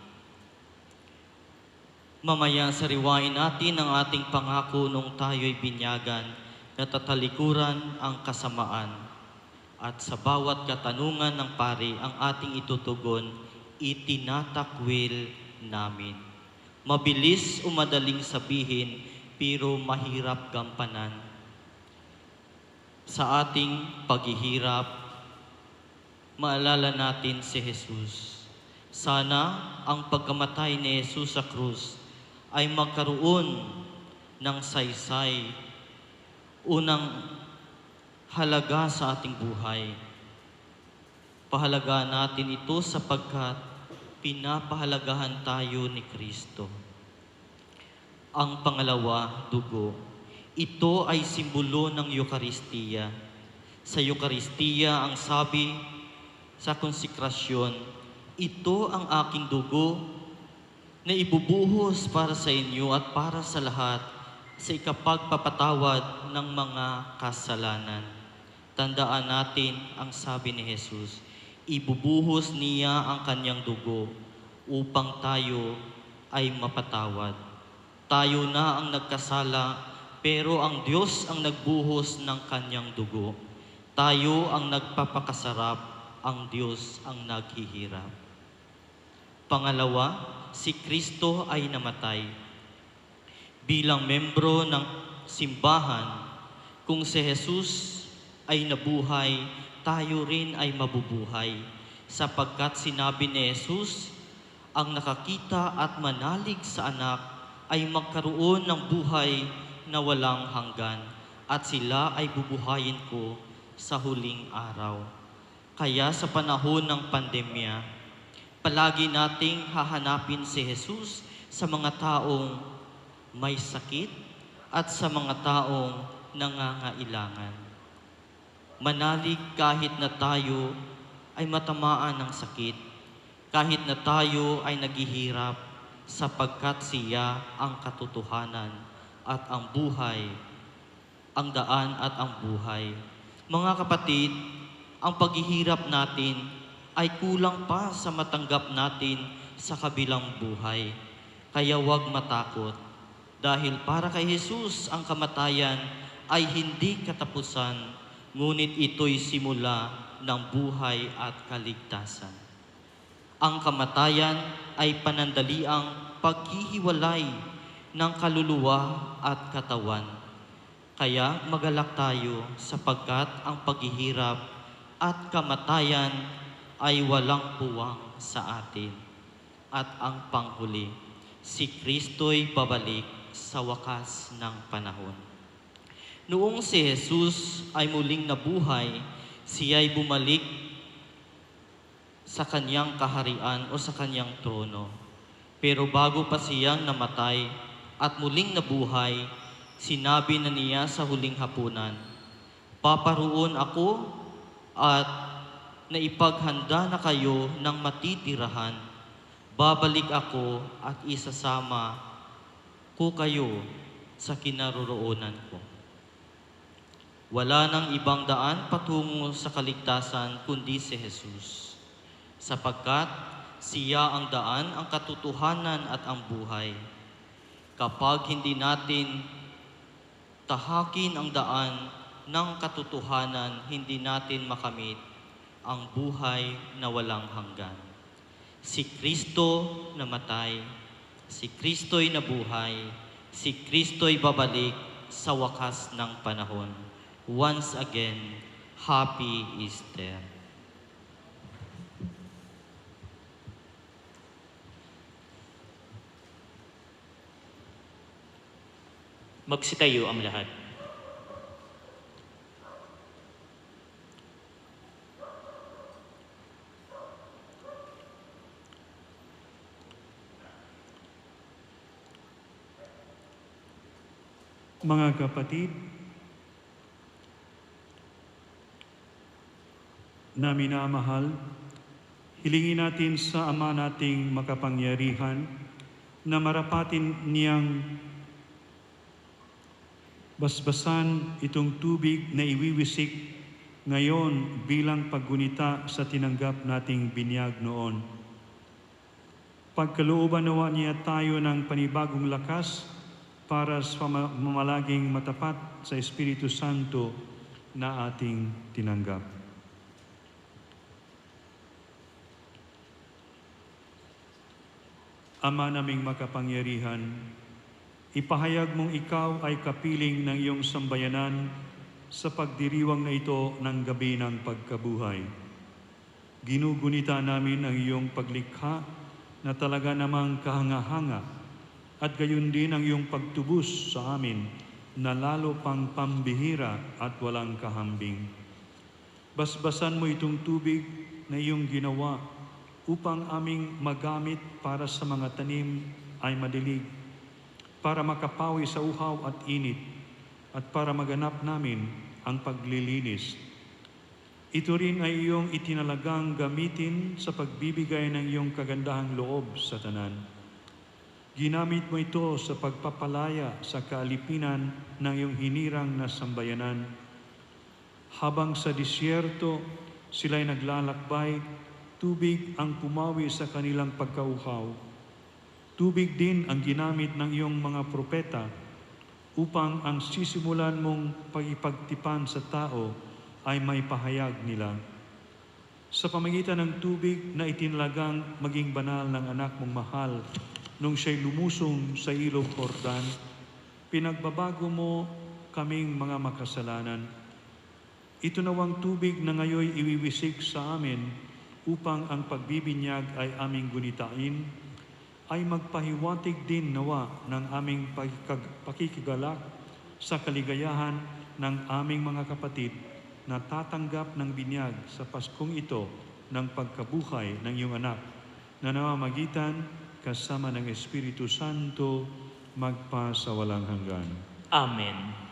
Mamaya sariwain natin ang ating pangako nung tayo'y binyagan na tatalikuran ang kasamaan. At sa bawat katanungan ng pari ang ating itutugon, itinatakwil namin. Mabilis o madaling sabihin, pero mahirap gampanan. Sa ating paghihirap, maalala natin si Jesus. Sana ang pagkamatay ni Jesus sa krus ay magkaroon ng saysay, unang halaga sa ating buhay. Pahalagaan natin ito sapagkat pinapahalagahan tayo ni Kristo. Ang pangalawa, dugo. Ito ay simbolo ng Eukaristiya. Sa Eukaristiya, ang sabi sa konsekrasyon, ito ang aking dugo na ibubuhos para sa inyo at para sa lahat sa ikapagpapatawad ng mga kasalanan. Tandaan natin ang sabi ni Jesus, ibubuhos niya ang kanyang dugo upang tayo ay mapatawad. Tayo na ang nagkasala, pero ang Diyos ang nagbuhos ng kanyang dugo. Tayo ang nagpapakasarap, ang Diyos ang naghihirap. Pangalawa, si Kristo ay namatay. Bilang membro ng simbahan, kung si Jesus ay nabuhay, tayo rin ay mabubuhay. Sapagkat sinabi ni Jesus, ang nakakita at manalig sa anak ay magkaroon ng buhay na walang hanggan, at sila ay bubuhayin ko sa huling araw. Kaya sa panahon ng pandemya, palagi nating hahanapin si Jesus sa mga taong may sakit at sa mga taong nangangailangan. Manalig kahit na tayo ay matamaan ng sakit, kahit na tayo ay naghihirap, sapagkat siya ang katotohanan at ang buhay, ang daan at ang buhay. Mga kapatid, ang paghihirap natin ay kulang pa sa matanggap natin sa kabilang buhay. Kaya huwag matakot, dahil para kay Jesus ang kamatayan ay hindi katapusan, ngunit ito'y simula ng buhay at kaligtasan. Ang kamatayan ay panandaliang paghihiwalay ng kaluluwa at katawan. Kaya magalak tayo sapagkat ang paghihirap at kamatayan ay walang puwang sa atin. At ang panghuli, si Kristo'y babalik sa wakas ng panahon. Noong si Jesus ay muling nabuhay, siya'y bumalik sa kanyang kaharian o sa kanyang trono. Pero bago pa siyang namatay at muling nabuhay, sinabi na niya sa huling hapunan, paparoon ako at naipaghanda na kayo ng matitirahan. Babalik ako at isasama ko kayo sa kinaroroonan ko. Wala nang ibang daan patungo sa kaligtasan kundi si Jesus, sapagkat siya ang daan, ang katotohanan at ang buhay. Kapag hindi natin tahakin ang daan ng katotohanan, hindi natin makamit ang buhay na walang hanggan. Si Kristo namatay, si Kristo'y nabuhay, si Kristo'y babalik sa wakas ng panahon. Once again, Happy Easter. Magsitayo ang lahat. Mga kapatid, na minamahal, hilingin natin sa Ama nating makapangyarihan na marapatin niyang basbasan itong tubig na iwiwisik ngayon bilang paggunita sa tinanggap nating binyag noon. Pagkalooban nawa niya tayo ng panibagong lakas para sa mamalaging matapat sa Espiritu Santo na ating tinanggap. Ama naming makapangyarihan, ipahayag mong ikaw ay kapiling ng iyong sambayanan sa pagdiriwang na ito ng gabi ng pagkabuhay. Ginugunita namin ang iyong paglikha na talaga namang kahanga-hanga at gayon din ang iyong pagtubos sa amin na lalo pang pambihira at walang kahambing. Basbasan mo itong tubig na iyong ginawa upang aming magamit para sa mga tanim ay madilig, para makapawi sa uhaw at init, at para maganap namin ang paglilinis. Ito rin ay iyong itinalagang gamitin sa pagbibigay ng iyong kagandahang loob sa tanan. Ginamit mo ito sa pagpapalaya sa kaalipinan ng iyong hinirang na sambayanan. Habang sa disyerto sila'y naglalakbay, tubig ang pumawi sa kanilang pagkauhaw. Tubig din ang ginamit ng iyong mga propeta upang ang sisimulan mong pagipagtipan sa tao ay may pahayag nila. Sa pamagitan ng tubig na itinalagang maging banal ng anak mong mahal, nung siya'y lumusong sa ilog Jordan, pinagbabago mo kaming mga makasalanan. Ito nawang tubig na ngayoy iwiwisik sa amin upang ang pagbibinyag ay aming gunitain, ay magpahiwatig din nawa ng aming pakikigalak sa kaligayahan ng aming mga kapatid na tatanggap ng binyag sa Paskong ito ng pagkabuhay ng iyong anak na namamagitan kasama ng Espiritu Santo magpa sa walang hanggan. Amen.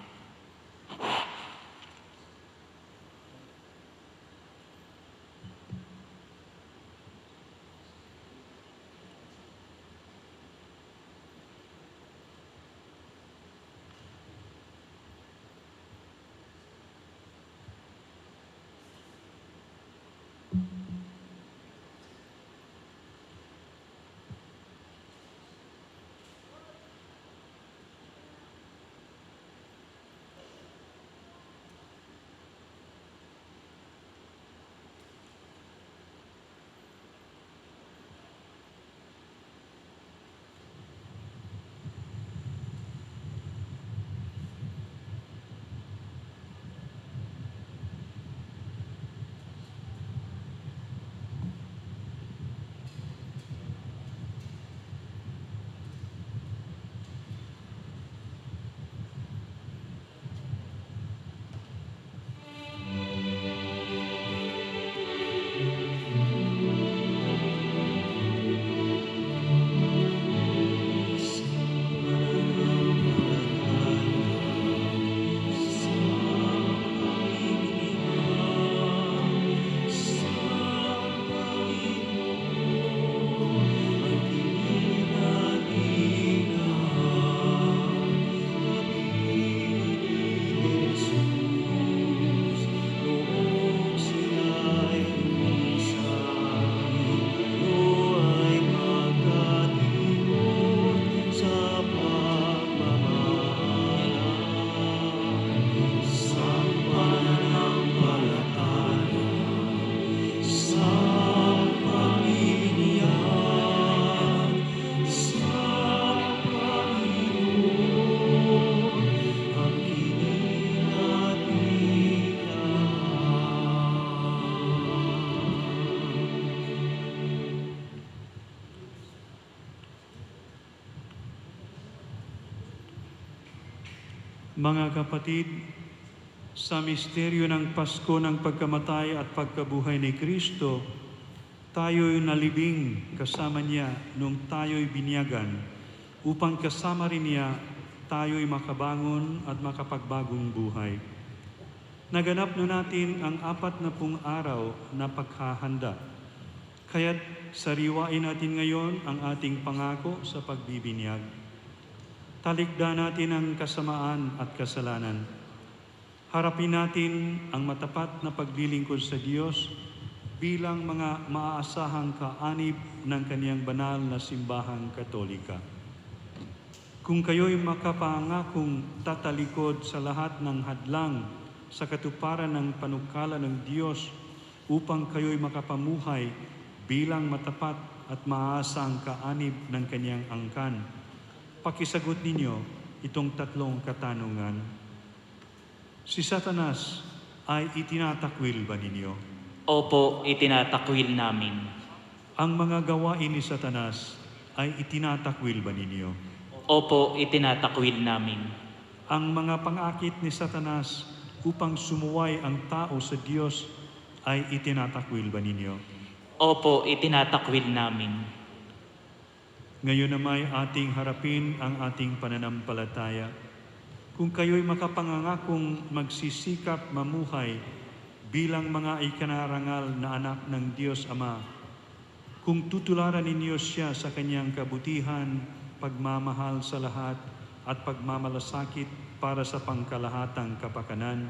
Mga kapatid, sa misteryo ng Pasko ng pagkamatay at pagkabuhay ni Kristo, tayo'y nalibing kasama niya nung tayo'y binyagan, upang kasama rin niya tayo'y makabangon at makapagbagong buhay. Naganap na natin ang 40 araw na paghahanda. Kaya't sariwain natin ngayon ang ating pangako sa pagbibinyag. Talikda natin ang kasamaan at kasalanan. Harapin natin ang matapat na paglilingkod sa Diyos bilang mga maaasahang kaanib ng kaniyang banal na simbahang Katolika. Kung kayo'y makapangakong tatalikod sa lahat ng hadlang sa katuparan ng panukala ng Diyos upang kayo'y makapamuhay bilang matapat at maaasang kaanib ng kaniyang angkan, pakisagot ninyo itong 3 katanungan. Si Satanas ay itinatakwil ba ninyo? Opo, itinatakwil namin. Ang mga gawain ni Satanas ay itinatakwil ba ninyo? Opo, itinatakwil namin. Ang mga pangakit ni Satanas upang sumuway ang tao sa Diyos ay itinatakwil ba ninyo? Opo, itinatakwil namin. Ngayon naman ating harapin ang ating pananampalataya. Kung kayo'y makapangangakong magsisikap mamuhay bilang mga ikinarangal na anak ng Diyos Ama, kung tutularan ninyo siya sa kanyang kabutihan, pagmamahal sa lahat at pagmamalasakit para sa pangkalahatang kapakanan,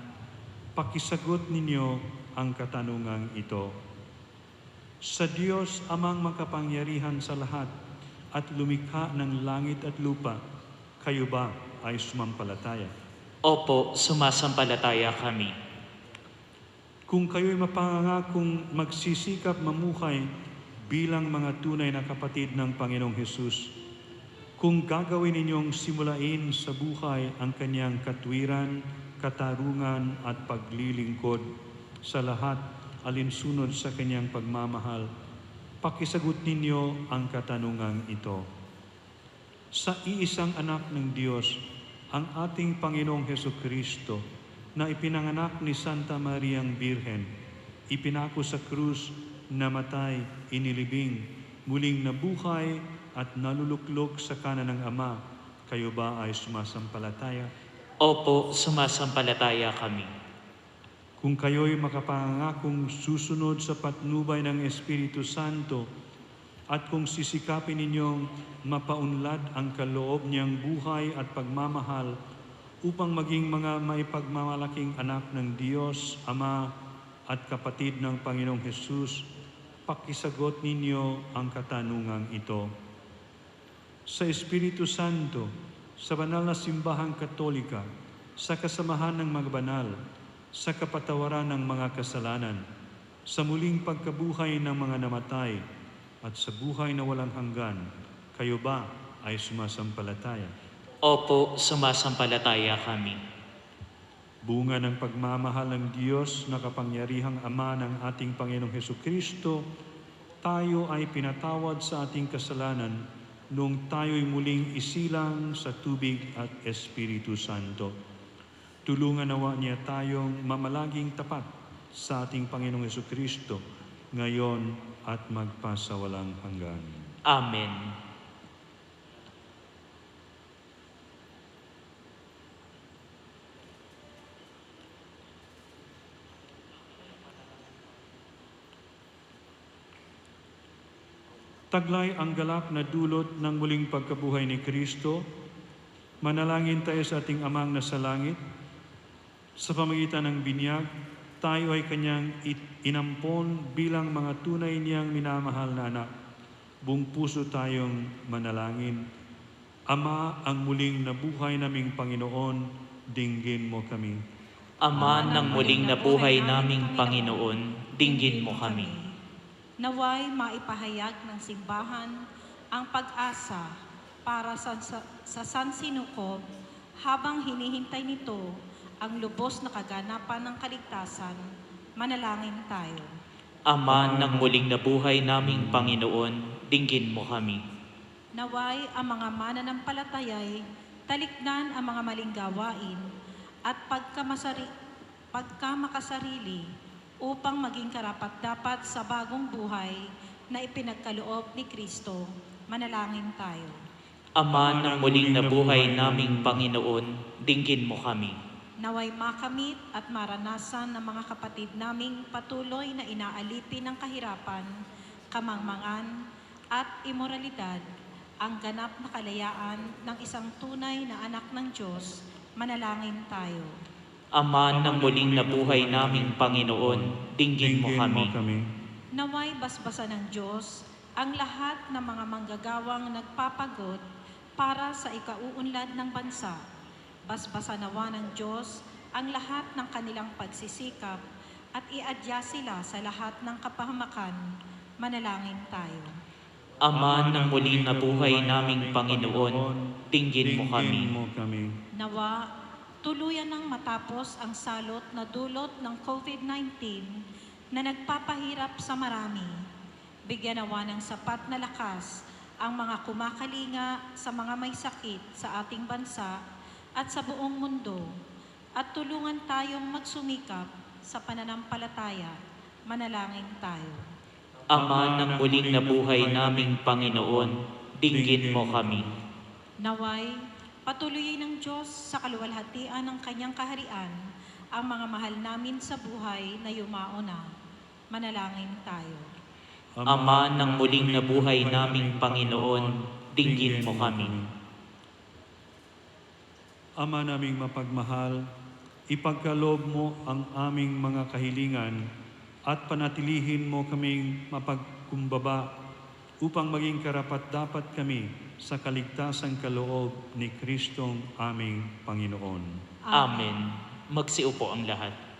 pakisagot ninyo ang katanungang ito. Sa Diyos Amang makapangyarihan sa lahat at lumikha ng langit at lupa, kayo ba ay sumampalataya? Opo, sumasampalataya kami. Kung kayo'y mapangangakong magsisikap mamuhay bilang mga tunay na kapatid ng Panginoong Hesus, kung gagawin ninyong simulain sa buhay ang kanyang katwiran, katarungan at paglilingkod sa lahat alinsunod sa kanyang pagmamahal, pakisagot ninyo ang katanungang ito. Sa iisang anak ng Diyos, ang ating Panginoong Hesukristo, na ipinanganak ni Santa Mariang Birhen, ipinako sa krus, namatay, inilibing, muling nabuhay at naluluklok sa kanan ng Ama, kayo ba ay sumasampalataya? Opo, sumasampalataya kami. Kung kayo'y makapangakong susunod sa patnubay ng Espiritu Santo at kung sisikapin ninyong mapaunlad ang kaloob niyang buhay at pagmamahal upang maging mga maipagmamalaking anak ng Diyos, Ama at kapatid ng Panginoong Hesus, pakisagot ninyo ang katanungang ito. Sa Espiritu Santo, sa banal na simbahang Katolika, sa kasamahan ng mga banal, sa kapatawaran ng mga kasalanan, sa muling pagkabuhay ng mga namatay, at sa buhay na walang hanggan, kayo ba ay sumasampalataya? Opo, sumasampalataya kami. Bunga ng pagmamahal ng Diyos na kapangyarihang Ama ng ating Panginoong Hesukristo, tayo ay pinatawad sa ating kasalanan nung tayo'y muling isilang sa tubig at Espiritu Santo. Tulungan nawa niya tayong mamalaging tapat sa ating Panginoong Hesukristo, ngayon at magpasawalang hanggan. Amen. Taglay ang galak na dulot ng muling pagkabuhay ni Kristo. Manalangin tayo sa ating Amang nasa langit. Sa pamagitan ng binyag, tayo ay kanyang inampon bilang mga tunay niyang minamahal na anak. Buong puso tayong manalangin. Ama, ang muling nabuhay naming Panginoon, dinggin mo kami. Ama ng muling nabuhay naming Panginoon, dinggin mo kami. Naway maipahayag ng simbahan ang pag-asa para sa San Sinukob habang hinihintay nito ang lubos na kaganapan ng kaligtasan. Manalangin tayo. Ama ng muling nabuhay naming Panginoon, dinggin mo kami. Naway ang mga mananampalatayay talikdan ang mga maling gawain at pagkamakasarili upang maging karapat-dapat sa bagong buhay na ipinagkaloob ni Kristo. Manalangin tayo. Ama ng muling nabuhay naming Panginoon, dinggin mo kami. Naway makamit at maranasan ng mga kapatid naming patuloy na inaalipin ng kahirapan, kamangmangan at imoralidad ang ganap na kalayaan ng isang tunay na anak ng Diyos. Manalangin tayo. Ama ng muling nabuhay naming Panginoon, dinggin mo kami. Naway basbasan ng Diyos ang lahat ng mga manggagawang nagpapagod para sa ikauunlad ng bansa. Basbasan nawa ng Diyos ang lahat ng kanilang pagsisikap at iadya sila sa lahat ng kapahamakan. Manalangin tayo. Ama ng muling nabuhay naming Panginoon, dinggin mo kami. Nawa tuluyan nang matapos ang salot na dulot ng COVID-19 na nagpapahirap sa marami. Bigyan nawa ng sapat na lakas ang mga kumakalinga sa mga may sakit sa ating bansa at sa buong mundo, at tulungan tayong magsumikap sa pananampalataya. Manalangin tayo. Ama ng muling nabuhay naming Panginoon, dinggin mo kami. Naway, patuloyin ng Diyos sa kaluwalhatian ng kanyang kaharian ang mga mahal namin sa buhay na yumao na. Manalangin tayo. Ama ng muling nabuhay naming Panginoon, dinggin mo kami. Ama naming mapagmahal, ipagkaloob mo ang aming mga kahilingan at panatilihin mo kaming mapagkumbaba upang maging karapat-dapat kami sa kaligtasang kaloob ni Kristong aming Panginoon. Amen. Magsiupo ang lahat.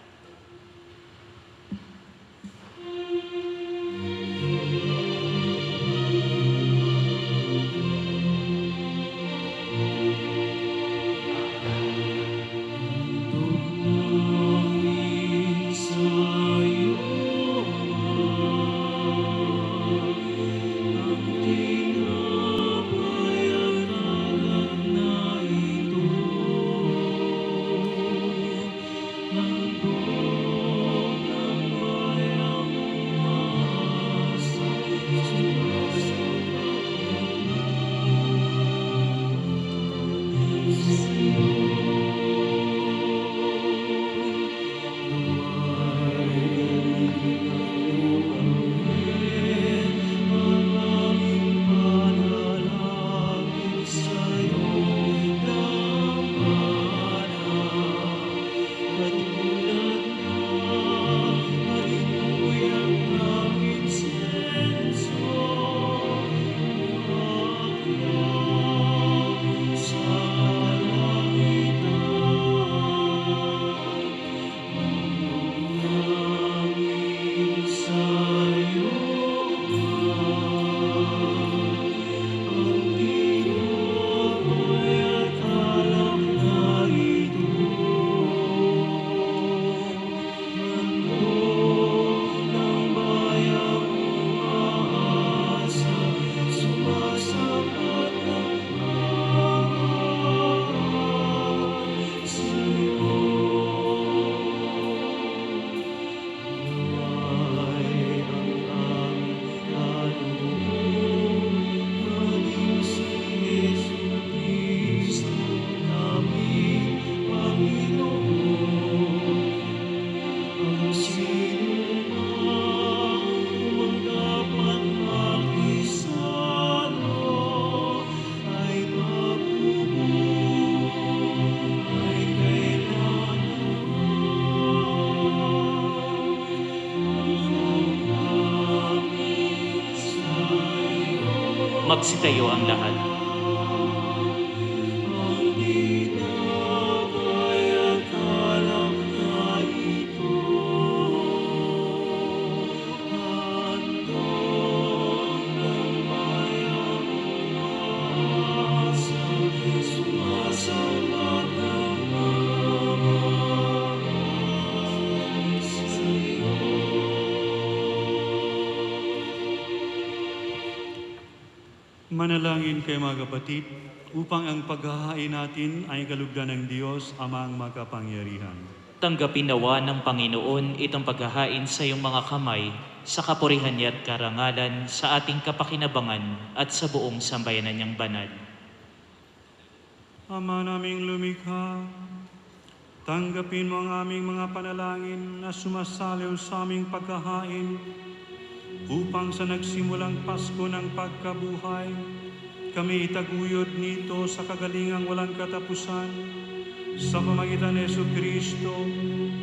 Magsitayo ang lahat. Manalangin kayo mga kapatid upang ang paghahain natin ay kalugdan ng Diyos Amang makapangyarihan. Tanggapin nawa ng Panginoon itong paghahain sa iyong mga kamay sa kapurihan niya at karangalan sa ating kapakinabangan at sa buong sambayanan niyang banal. Ama naming lumikha, tanggapin mo ang aming mga panalangin na sumasalaw sa aming paghahain upang sa nagsimulang Pasko ng pagkabuhay, kami itaguyod nito sa kagalingang walang katapusan sa pamagitan ni Jesucristo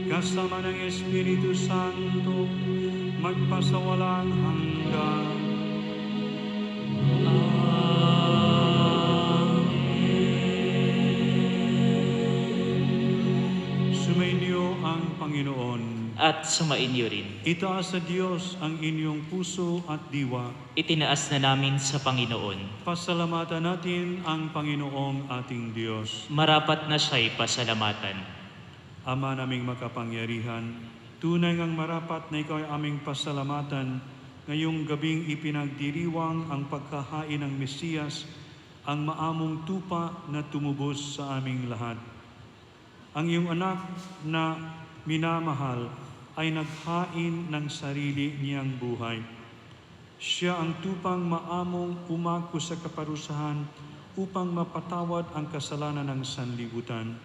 kasama ng Espiritu Santo magpasawalang hanggan. Sumainyo ang Panginoon. At sumainyo rin. Itaas sa Diyos ang inyong puso at diwa. Itinaas na namin sa Panginoon. Pasalamatan natin ang Panginoong ating Diyos. Marapat na siya'y pasalamatan. Ama naming makapangyarihan, tunay ngang marapat na ikaw ay aming pasalamatan ngayong gabing ipinagdiriwang ang pagkahain ng Mesiyas, ang maamong tupa na tumubos sa aming lahat. Ang iyong anak na minamahal ay naghain ng sarili niyang buhay. Siya ang tupang maamong umako sa kaparusahan upang mapatawad ang kasalanan ng sanlibutan.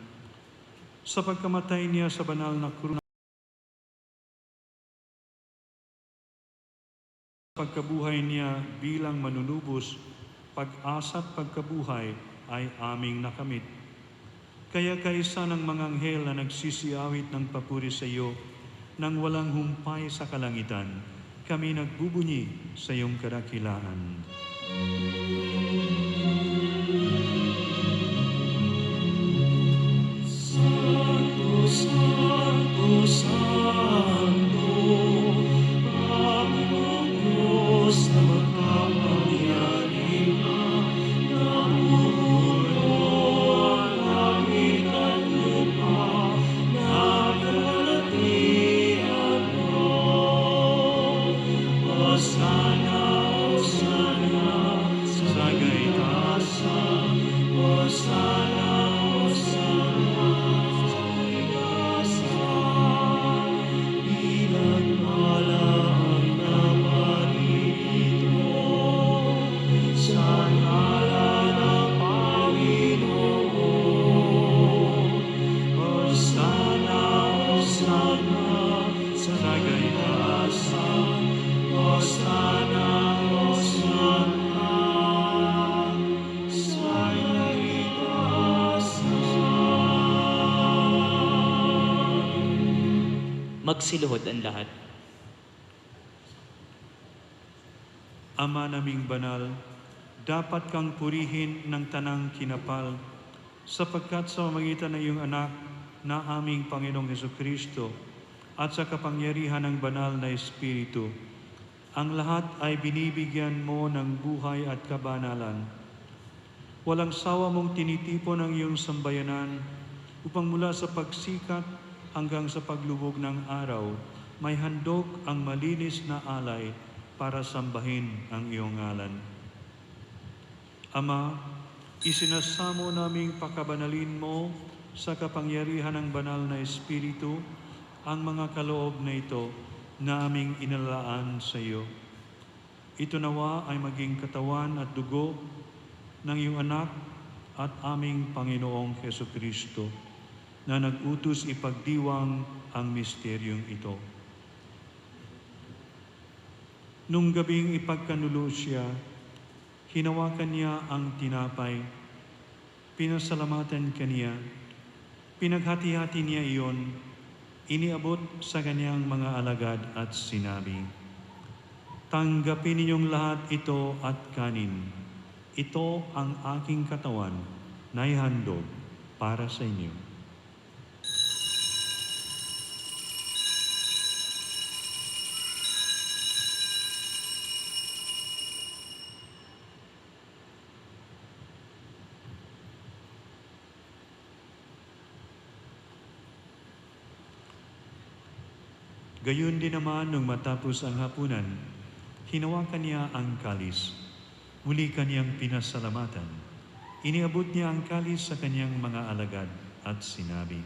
Sa pagkamatay niya sa banal na krus, pagkabuhay niya bilang manunubos, pag-asa at pagkabuhay ay aming nakamit. Kaya kaisa ng mga anghel na nagsisiawit ng papuri sa iyo, nang walang humpay sa kalangitan, kami nagbubunyi sa iyong kadakilaan. Santo, Santo, Santo, Panginoong Diyos na makapangyarihan, namulo ang langit at lupa, nagalatian mo. Hosana, Hosana, Sa gaitasan, Hosana, Hosana, sa itasan. Pinagpala ang naparito sa ngalan ng Panginoon. Hosana, Hosana, sa gaitasan. Hosana, Hosana, sa itasan. Magsiluhod ang lahat. Ama naming banal, dapat kang purihin ng tanang kinapal, sapagkat sa pamamagitan ng iyong anak na aming Panginoong Jesucristo at sa kapangyarihan ng banal na Espiritu, ang lahat ay binibigyan mo ng buhay at kabanalan. Walang sawa mong tinitipon ang iyong sambayanan upang mula sa pagsikat hanggang sa paglubog ng araw, may handog ang malinis na alay para sambahin ang iyong ngalan. Ama, isinasamo naming pakabanalin mo sa kapangyarihan ng banal na Espiritu ang mga kaloob na ito na aming inalaan sa iyo. Ito nawa ay maging katawan at dugo ng iyong anak at aming Panginoong Jesucristo na nag-utos ipagdiwang ang misteryong ito. Nung gabing ipagkanulo siya, hinawakan niya ang tinapay, pinasalamatan kaniya, pinaghati-hati niya iyon, iniabot sa kanyang mga alagad at sinabi, "Tanggapin ninyong lahat ito at kanin. Ito ang aking katawan na ihandog para sa inyo." Gayon din naman nung matapos ang hapunan, hinawakan niya ang kalis. Muli kaniyang pinasalamatan. Iniabot niya ang kalis sa kanyang mga alagad at sinabi,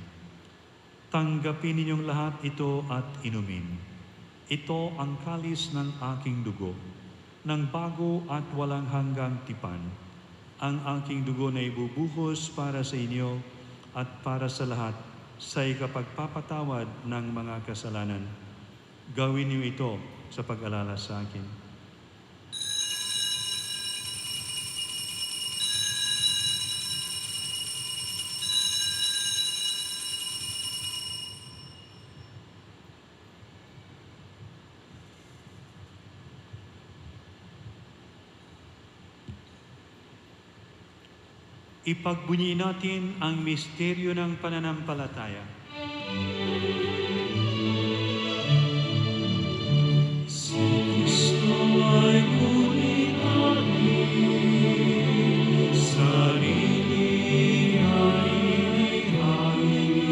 "Tanggapin ninyong lahat ito at inumin. Ito ang kalis ng aking dugo, ng bago at walang hanggang tipan. Ang aking dugo na ibubuhos para sa inyo at para sa lahat sa ikapagpapatawad ng mga kasalanan. Gawin niyo ito sa pag-alala sa akin." Ipagbunyi natin ang misteryo ng pananampalataya. Si Kristo ay ngunit amin, sarili ay inihain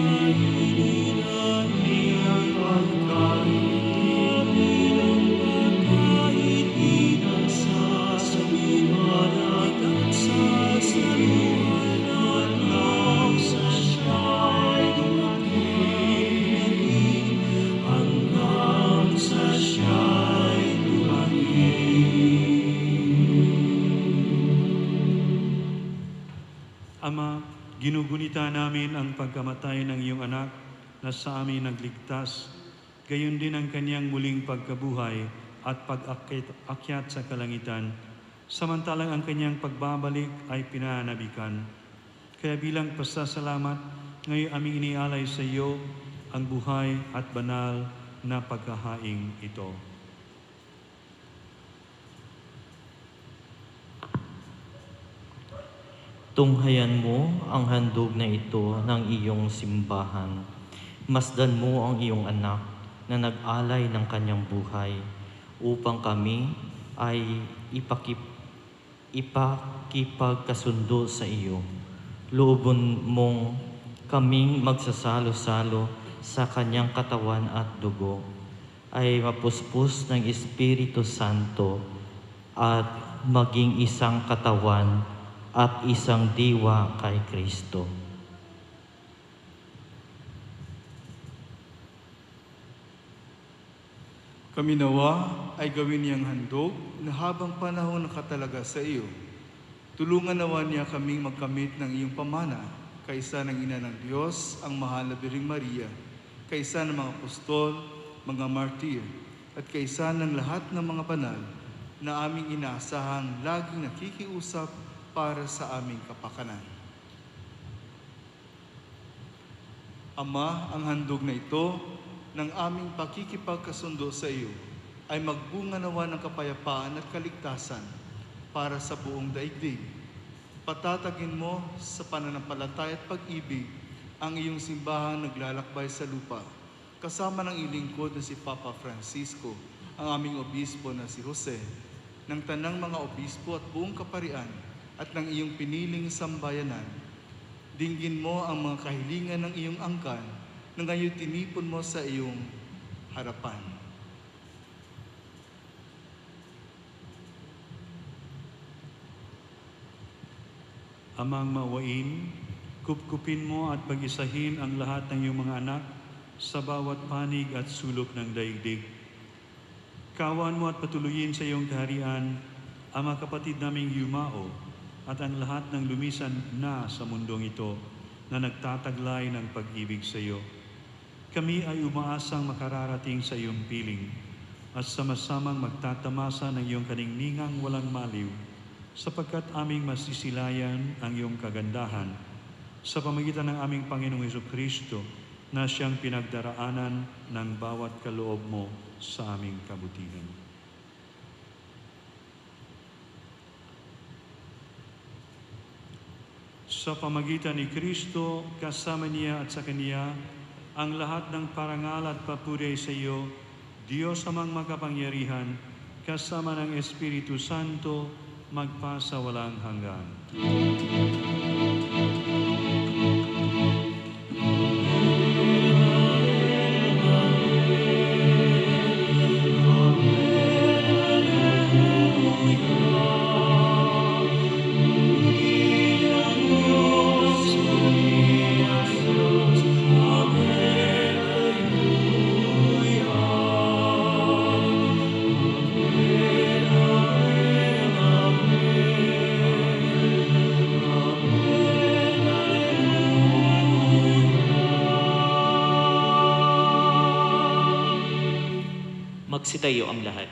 at niyang pagkain, kahit pinagsasabihan at sasaluhan hanggang sa siya'y dumating, hanggang sa siya'y Ama, ginugunita namin ang pagkamatay ng iyong anak na sa amin nagligtas, gayon din ang kanyang muling pagkabuhay at pag-akyat sa kalangitan, samantalang ang kanyang pagbabalik ay pinanabikan. Kaya bilang pasasalamat, ngayon aming inialay sa iyo ang buhay at banal na pagkahaing ito. Tunghayan mo ang handog na ito ng iyong simbahan. Masdan mo ang iyong anak na nag-alay ng kanyang buhay upang kami ay ipakipagkasundo sa iyo. Loobon mong kaming magsasalo-salo sa kanyang katawan at dugo, ay mapuspos ng Espiritu Santo at maging isang katawan at isang diwa kay Kristo. Kami nawa ay gawin niyang handog na habang panahon nakatalaga sa iyo. Tulungan nawa niya kaming magkamit ng iyong pamana, kaysa ng Ina ng Diyos, ang mahal na Biring Maria, kaysa ng mga apostol, mga martir, at kaysa ng lahat ng mga banal na aming inaasahang laging nakikiusap para sa aming kapakanan. Ama, ang handog na ito ng aming pakikipagkasundo sa iyo ay magbunga nawa ng kapayapaan at kaligtasan para sa buong daigdig. Patatagin mo sa pananampalataya at pag-ibig ang iyong simbahang naglalakbay sa lupa, kasama ng ilingkod na si Papa Francisco, ang aming obispo na si Jose, ng tanang mga obispo at buong kaparian, at ng iyong piniling sambayanan. Dinggin mo ang mga kahilingan ng iyong angkan na ngayon tinipon mo sa iyong harapan. Amang mawain, kupkupin mo at pag-isahin ang lahat ng iyong mga anak sa bawat panig at sulok ng daigdig. Kawan mo at patuloyin sa iyong kaharian ang mga kapatid naming yumao at ang lahat ng lumisan na sa mundong ito na nagtataglay ng pag-ibig sa iyo. Kami ay umaasang makararating sa iyong piling at sama-samang magtatamasa ng iyong kaningningang walang maliw, sapagkat aming masisilayan ang iyong kagandahan sa pamagitan ng aming Panginoong Hesukristo na siyang pinagdaraanan ng bawat kaloob mo sa aming kabutihan. Sa pamagitan ni Kristo, kasama niya at sa Kaniya, ang lahat ng parangal at papuri sa iyo, Diyos amang makapangyarihan, kasama ng Espiritu Santo, magpasa walang hanggan. Magsitayo ang lahat.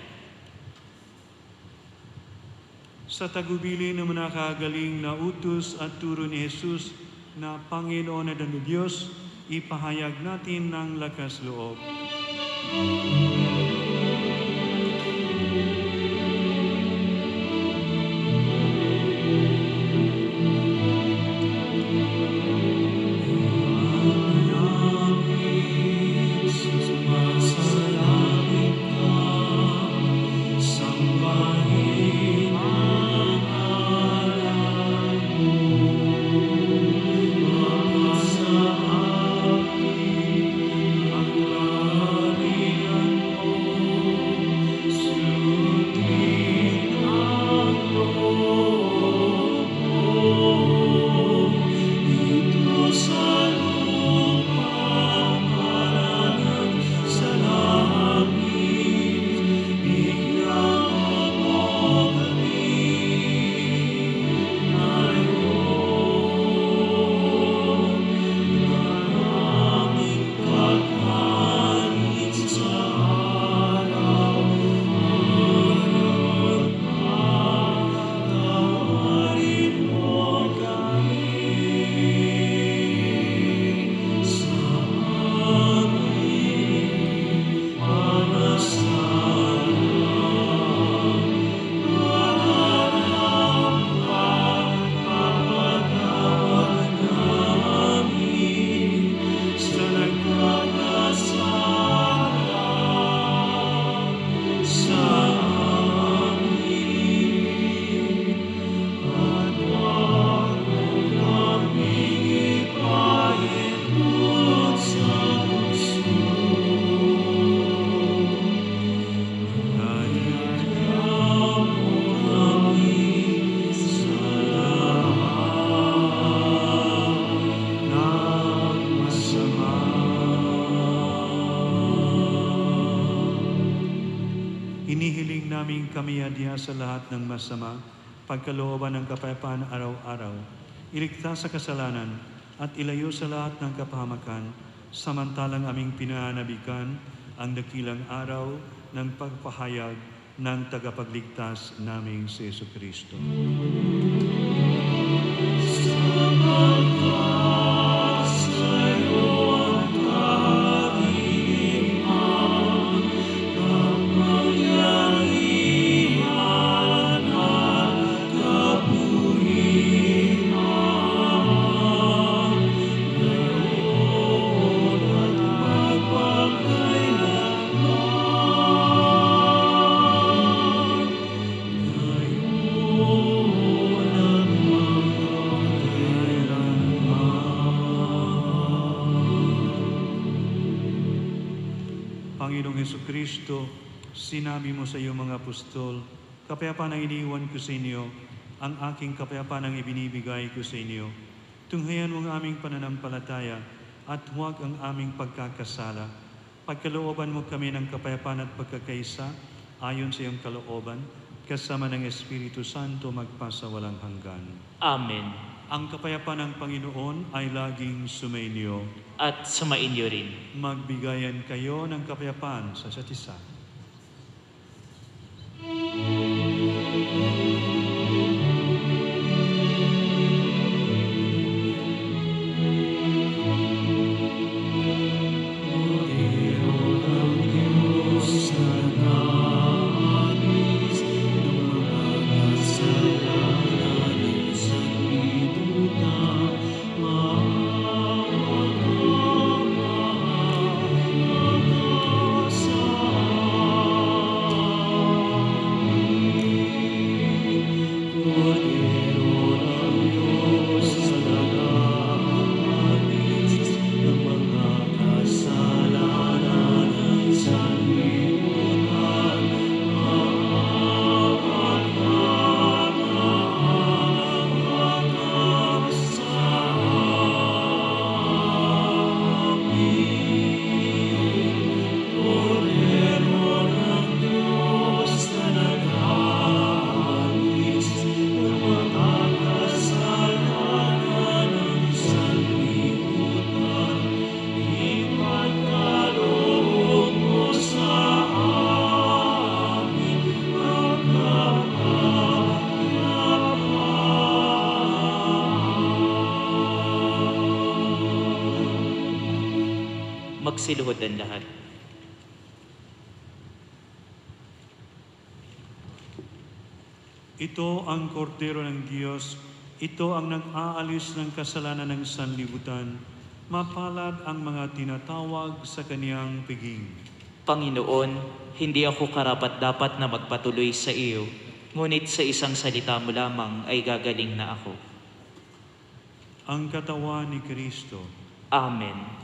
Sa tagubili ng nakagaling na utos at turo ni Jesus na Panginoon at ng Diyos, ipahayag natin ng lakas loob. Inihiling naming kami adya sa lahat ng masama, pagkalooban ng kapayapaan araw-araw, iligtas sa kasalanan at ilayo sa lahat ng kapahamakan, samantalang aming pinanabikan ang dakilang araw ng pagpahayag ng tagapagligtas naming si Jesucristo. Panginoong Jesucristo, sinabi mo sa iyong mga apostol, kapayapaan ang iniwan ko sa inyo, ang aking kapayapaan ang ibinibigay ko sa inyo. Tunghayan mo ang aming pananampalataya at huwag ang aming pagkakasala. Pagkalooban mo kami ng kapayapaan at pagkakaisa ayon sa iyong kalooban, kasama ng Espiritu Santo magpasawalang hanggan. Amen. Ang kapayapaan ng Panginoon ay laging sumainyo. At sumainyo rin. Magbigayan kayo ng kapayapaan sa isa't isa. Sa Magsiluhod ang lahat. Ito ang kordero ng Diyos. Ito ang nag-aalis ng kasalanan ng sanlibutan. Mapalad ang mga tinatawag sa kaniyang piging. Panginoon, hindi ako karapat-dapat na magpatuloy sa iyo, ngunit sa isang salita mo lamang ay gagaling na ako. Ang katawan ni Kristo. Amen.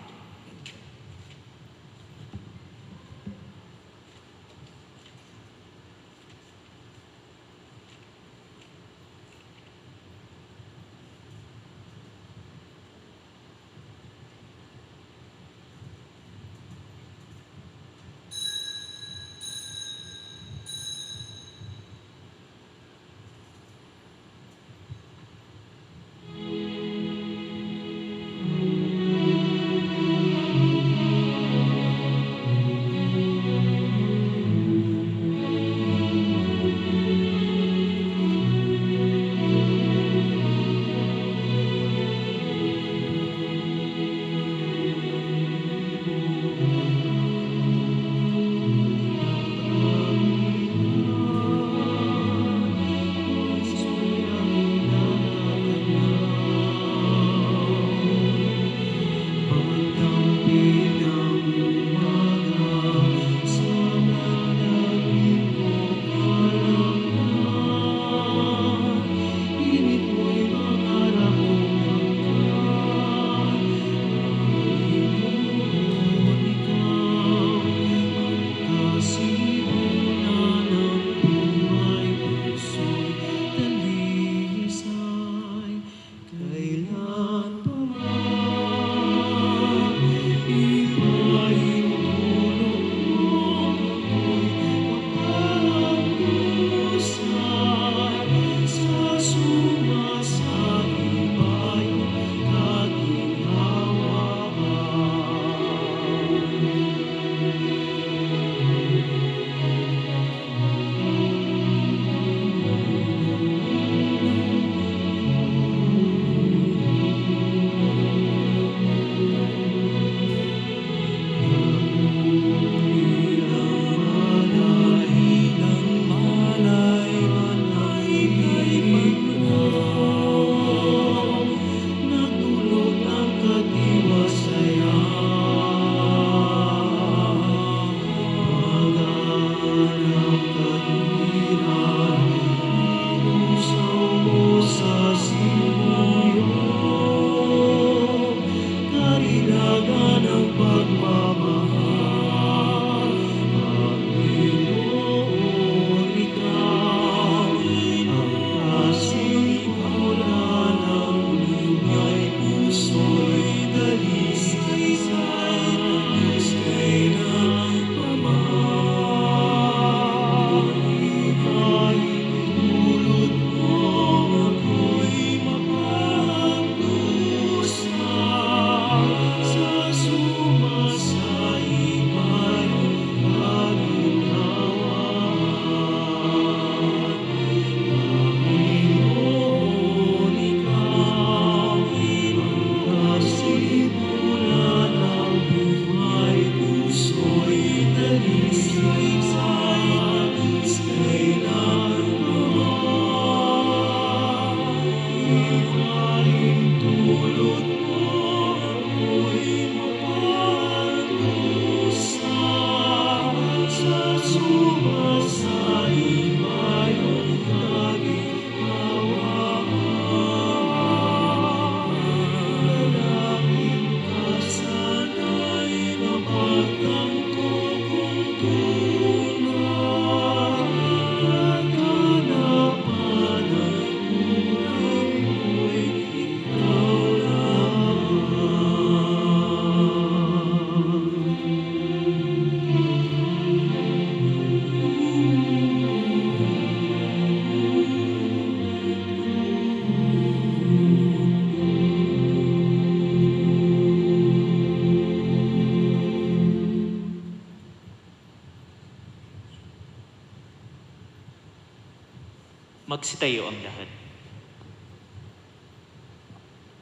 Magsitayo ang lahat.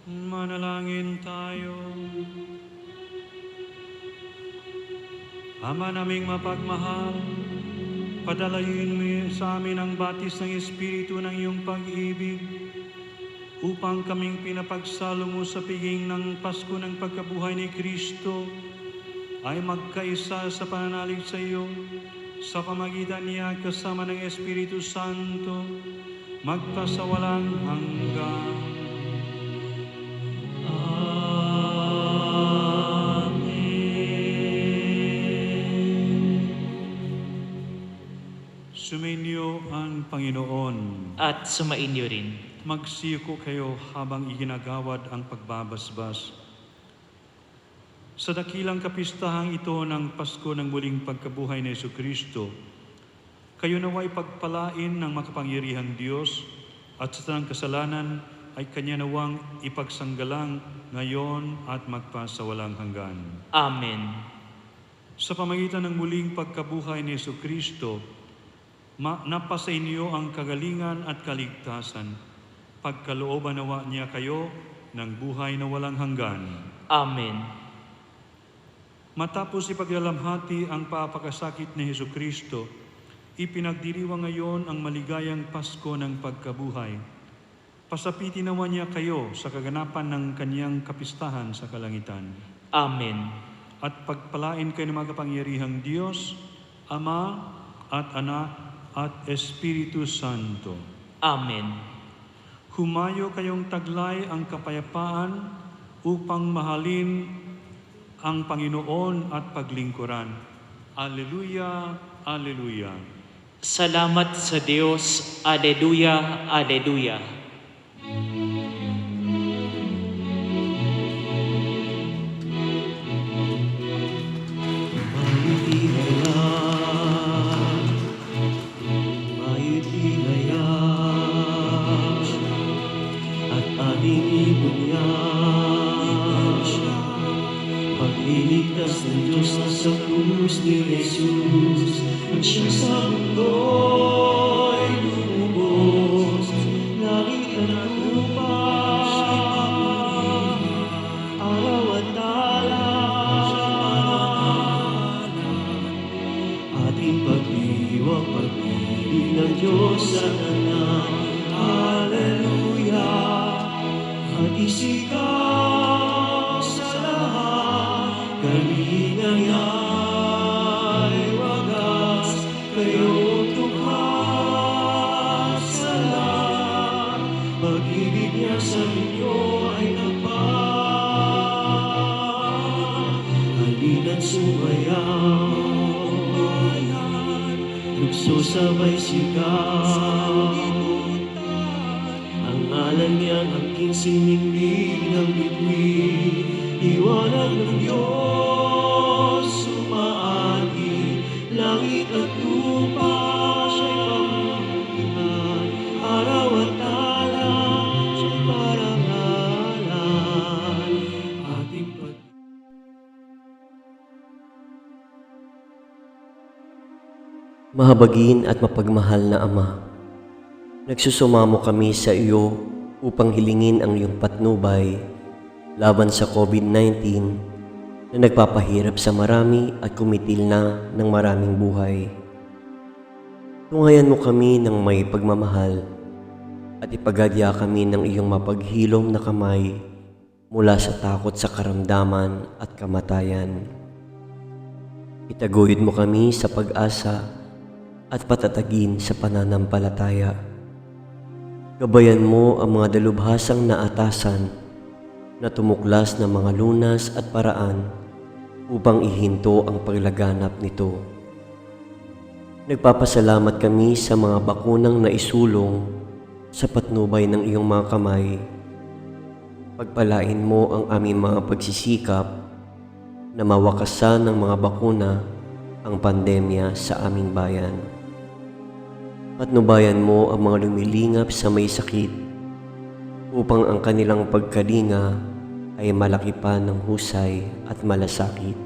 Manalangin tayo. Ama naming mapagmahal, padalayin mo sa amin ang batis ng Espiritu ng iyong pag-ibig upang kaming pinapagsalo mo sa piging ng Pasko ng pagkabuhay ni Kristo ay magkaisa sa pananalig sa iyo sa pamagitan niya kasama ng Espiritu Santo magpasawalang hanggan. Sumainyo ang Panginoon. At sumainyo rin. Magsiko kayo habang iginagawad ang pagbabasbas. Sa dakilang kapistahang ito ng Pasko ng muling pagkabuhay ni Jesucristo, kayo naway pagpalain ng makapangyarihang Diyos at sa tanang kasalanan ay Kanya nawang ipagsanggalang ngayon at magpasawalang hanggan. Amen. Sa pamagitan ng muling pagkabuhay ni Jesucristo, napasa inyo ang kagalingan at kaligtasan. Pagkalooban nawa niya kayo ng buhay na walang hanggan. Amen. Matapos ipaglalamhati ang papakasakit ni Jesucristo, ipinagdiriwang ngayon ang maligayang Pasko ng pagkabuhay. Pasapitin nawa niya kayo sa kaganapan ng kanyang kapistahan sa kalangitan. Amen. At pagpalain kayo ng makapangyarihang Diyos, Ama at Anak at Espiritu Santo. Amen. Humayo kayong taglay ang kapayapaan upang mahalin ang Panginoon at paglingkuran. Alleluia, Alleluia. Salamat sa Diyos. Alleluia, Alleluia. Pagliligtas ng Diyos na sa krus ni Jesus, at siya sa mundo'y lumubos. Langit at lupa, araw at talan, ating pagdiwang pag-ibig ng Diyos sa tanan. Alleluia, at isigaw sa lahat, kalinang ay wagas, kayo tukhas sa lahat. Pag-ibig niya sa inyo ay tapat, halina't sumayaw, lukso sabay sigaw. Ang ngalan niyang aking sininglig ng bituin, liwanag ng Diyos sumaagi, langit at lupa siya'y pamumuhan, araw at talan siya'y parangalan. Ating Mahabagin at mapagmahal na Ama, nagsusumamo kami sa iyo upang hilingin ang iyong patnubay laban sa COVID-19 na nagpapahirap sa marami at kumitil na ng maraming buhay. Tungayan mo kami ng may pagmamahal at ipagadya kami ng iyong mapaghilom na kamay mula sa takot sa karamdaman at kamatayan. Itaguyod mo kami sa pag-asa at patatagin sa pananampalataya. Gabayan mo ang mga dalubhasang naatasan na tumuklas ng mga lunas at paraan upang ihinto ang paglaganap nito. Nagpapasalamat kami sa mga bakunang naisulong sa patnubay ng iyong mga kamay. Pagpalain mo ang aming mga pagsisikap na mawakasan ng mga bakuna ang pandemya sa aming bayan. Patnubayan mo ang mga lumilingap sa may sakit upang ang kanilang pagkalinga ay malaki pa ng husay at malasakit.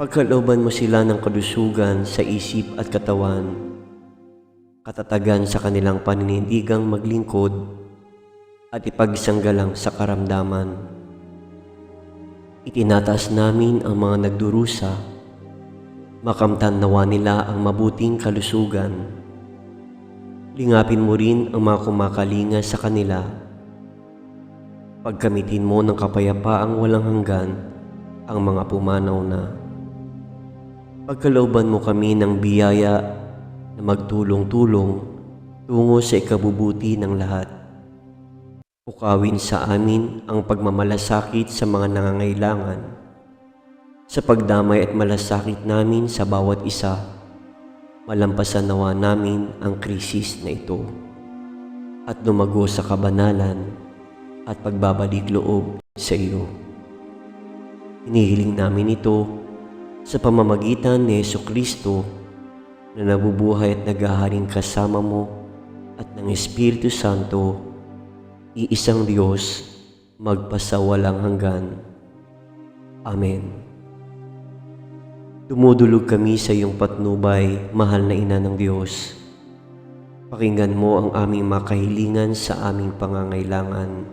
Pagkalooban mo sila ng kalusugan sa isip at katawan, katatagan sa kanilang paninindigang maglingkod at ipagsanggalang sa karamdaman. Itinataas namin ang mga nagdurusa makamtan nawa nila ang mabuting kalusugan. Lingapin mo rin ang mga kumakalinga sa kanila. Pagkamitin mo ng kapayapaang walang hanggan ang mga pumanaw na. Pagkalooban mo kami ng biyaya na magtulong-tulong tungo sa ikabubuti ng lahat. Pukawin sa amin ang pagmamalasakit sa mga nangangailangan. Sa pagdamay at malasakit namin sa bawat isa, malampasan nawa namin ang krisis na ito at lumago sa kabanalan at pagbabalik loob sa iyo. Hinihiling namin ito sa pamamagitan ni Jesucristo na nabubuhay at naghaharing kasama mo at ng Espiritu Santo, iisang Diyos, magpasawalang hanggan. Amen. Dumudulog kami sa iyong patnubay, mahal na Ina ng Diyos. Pakinggan mo ang aming makahilingan sa aming pangangailangan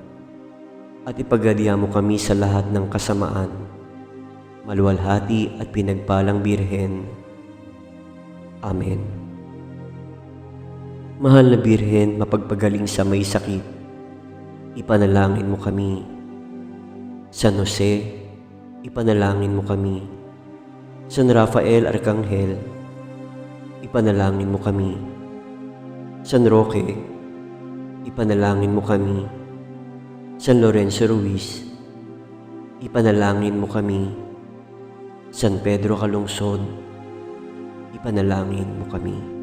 at ipagalya mo kami sa lahat ng kasamaan. Maluwalhati at pinagpalang Birhen. Amen. Mahal na Birhen, mapagpagaling sa may sakit, ipanalangin mo kami. San Jose, ipanalangin mo kami. San Rafael Arcangel, ipanalangin mo kami. San Roque, ipanalangin mo kami. San Lorenzo Ruiz, ipanalangin mo kami. San Pedro Calungsod, ipanalangin mo kami.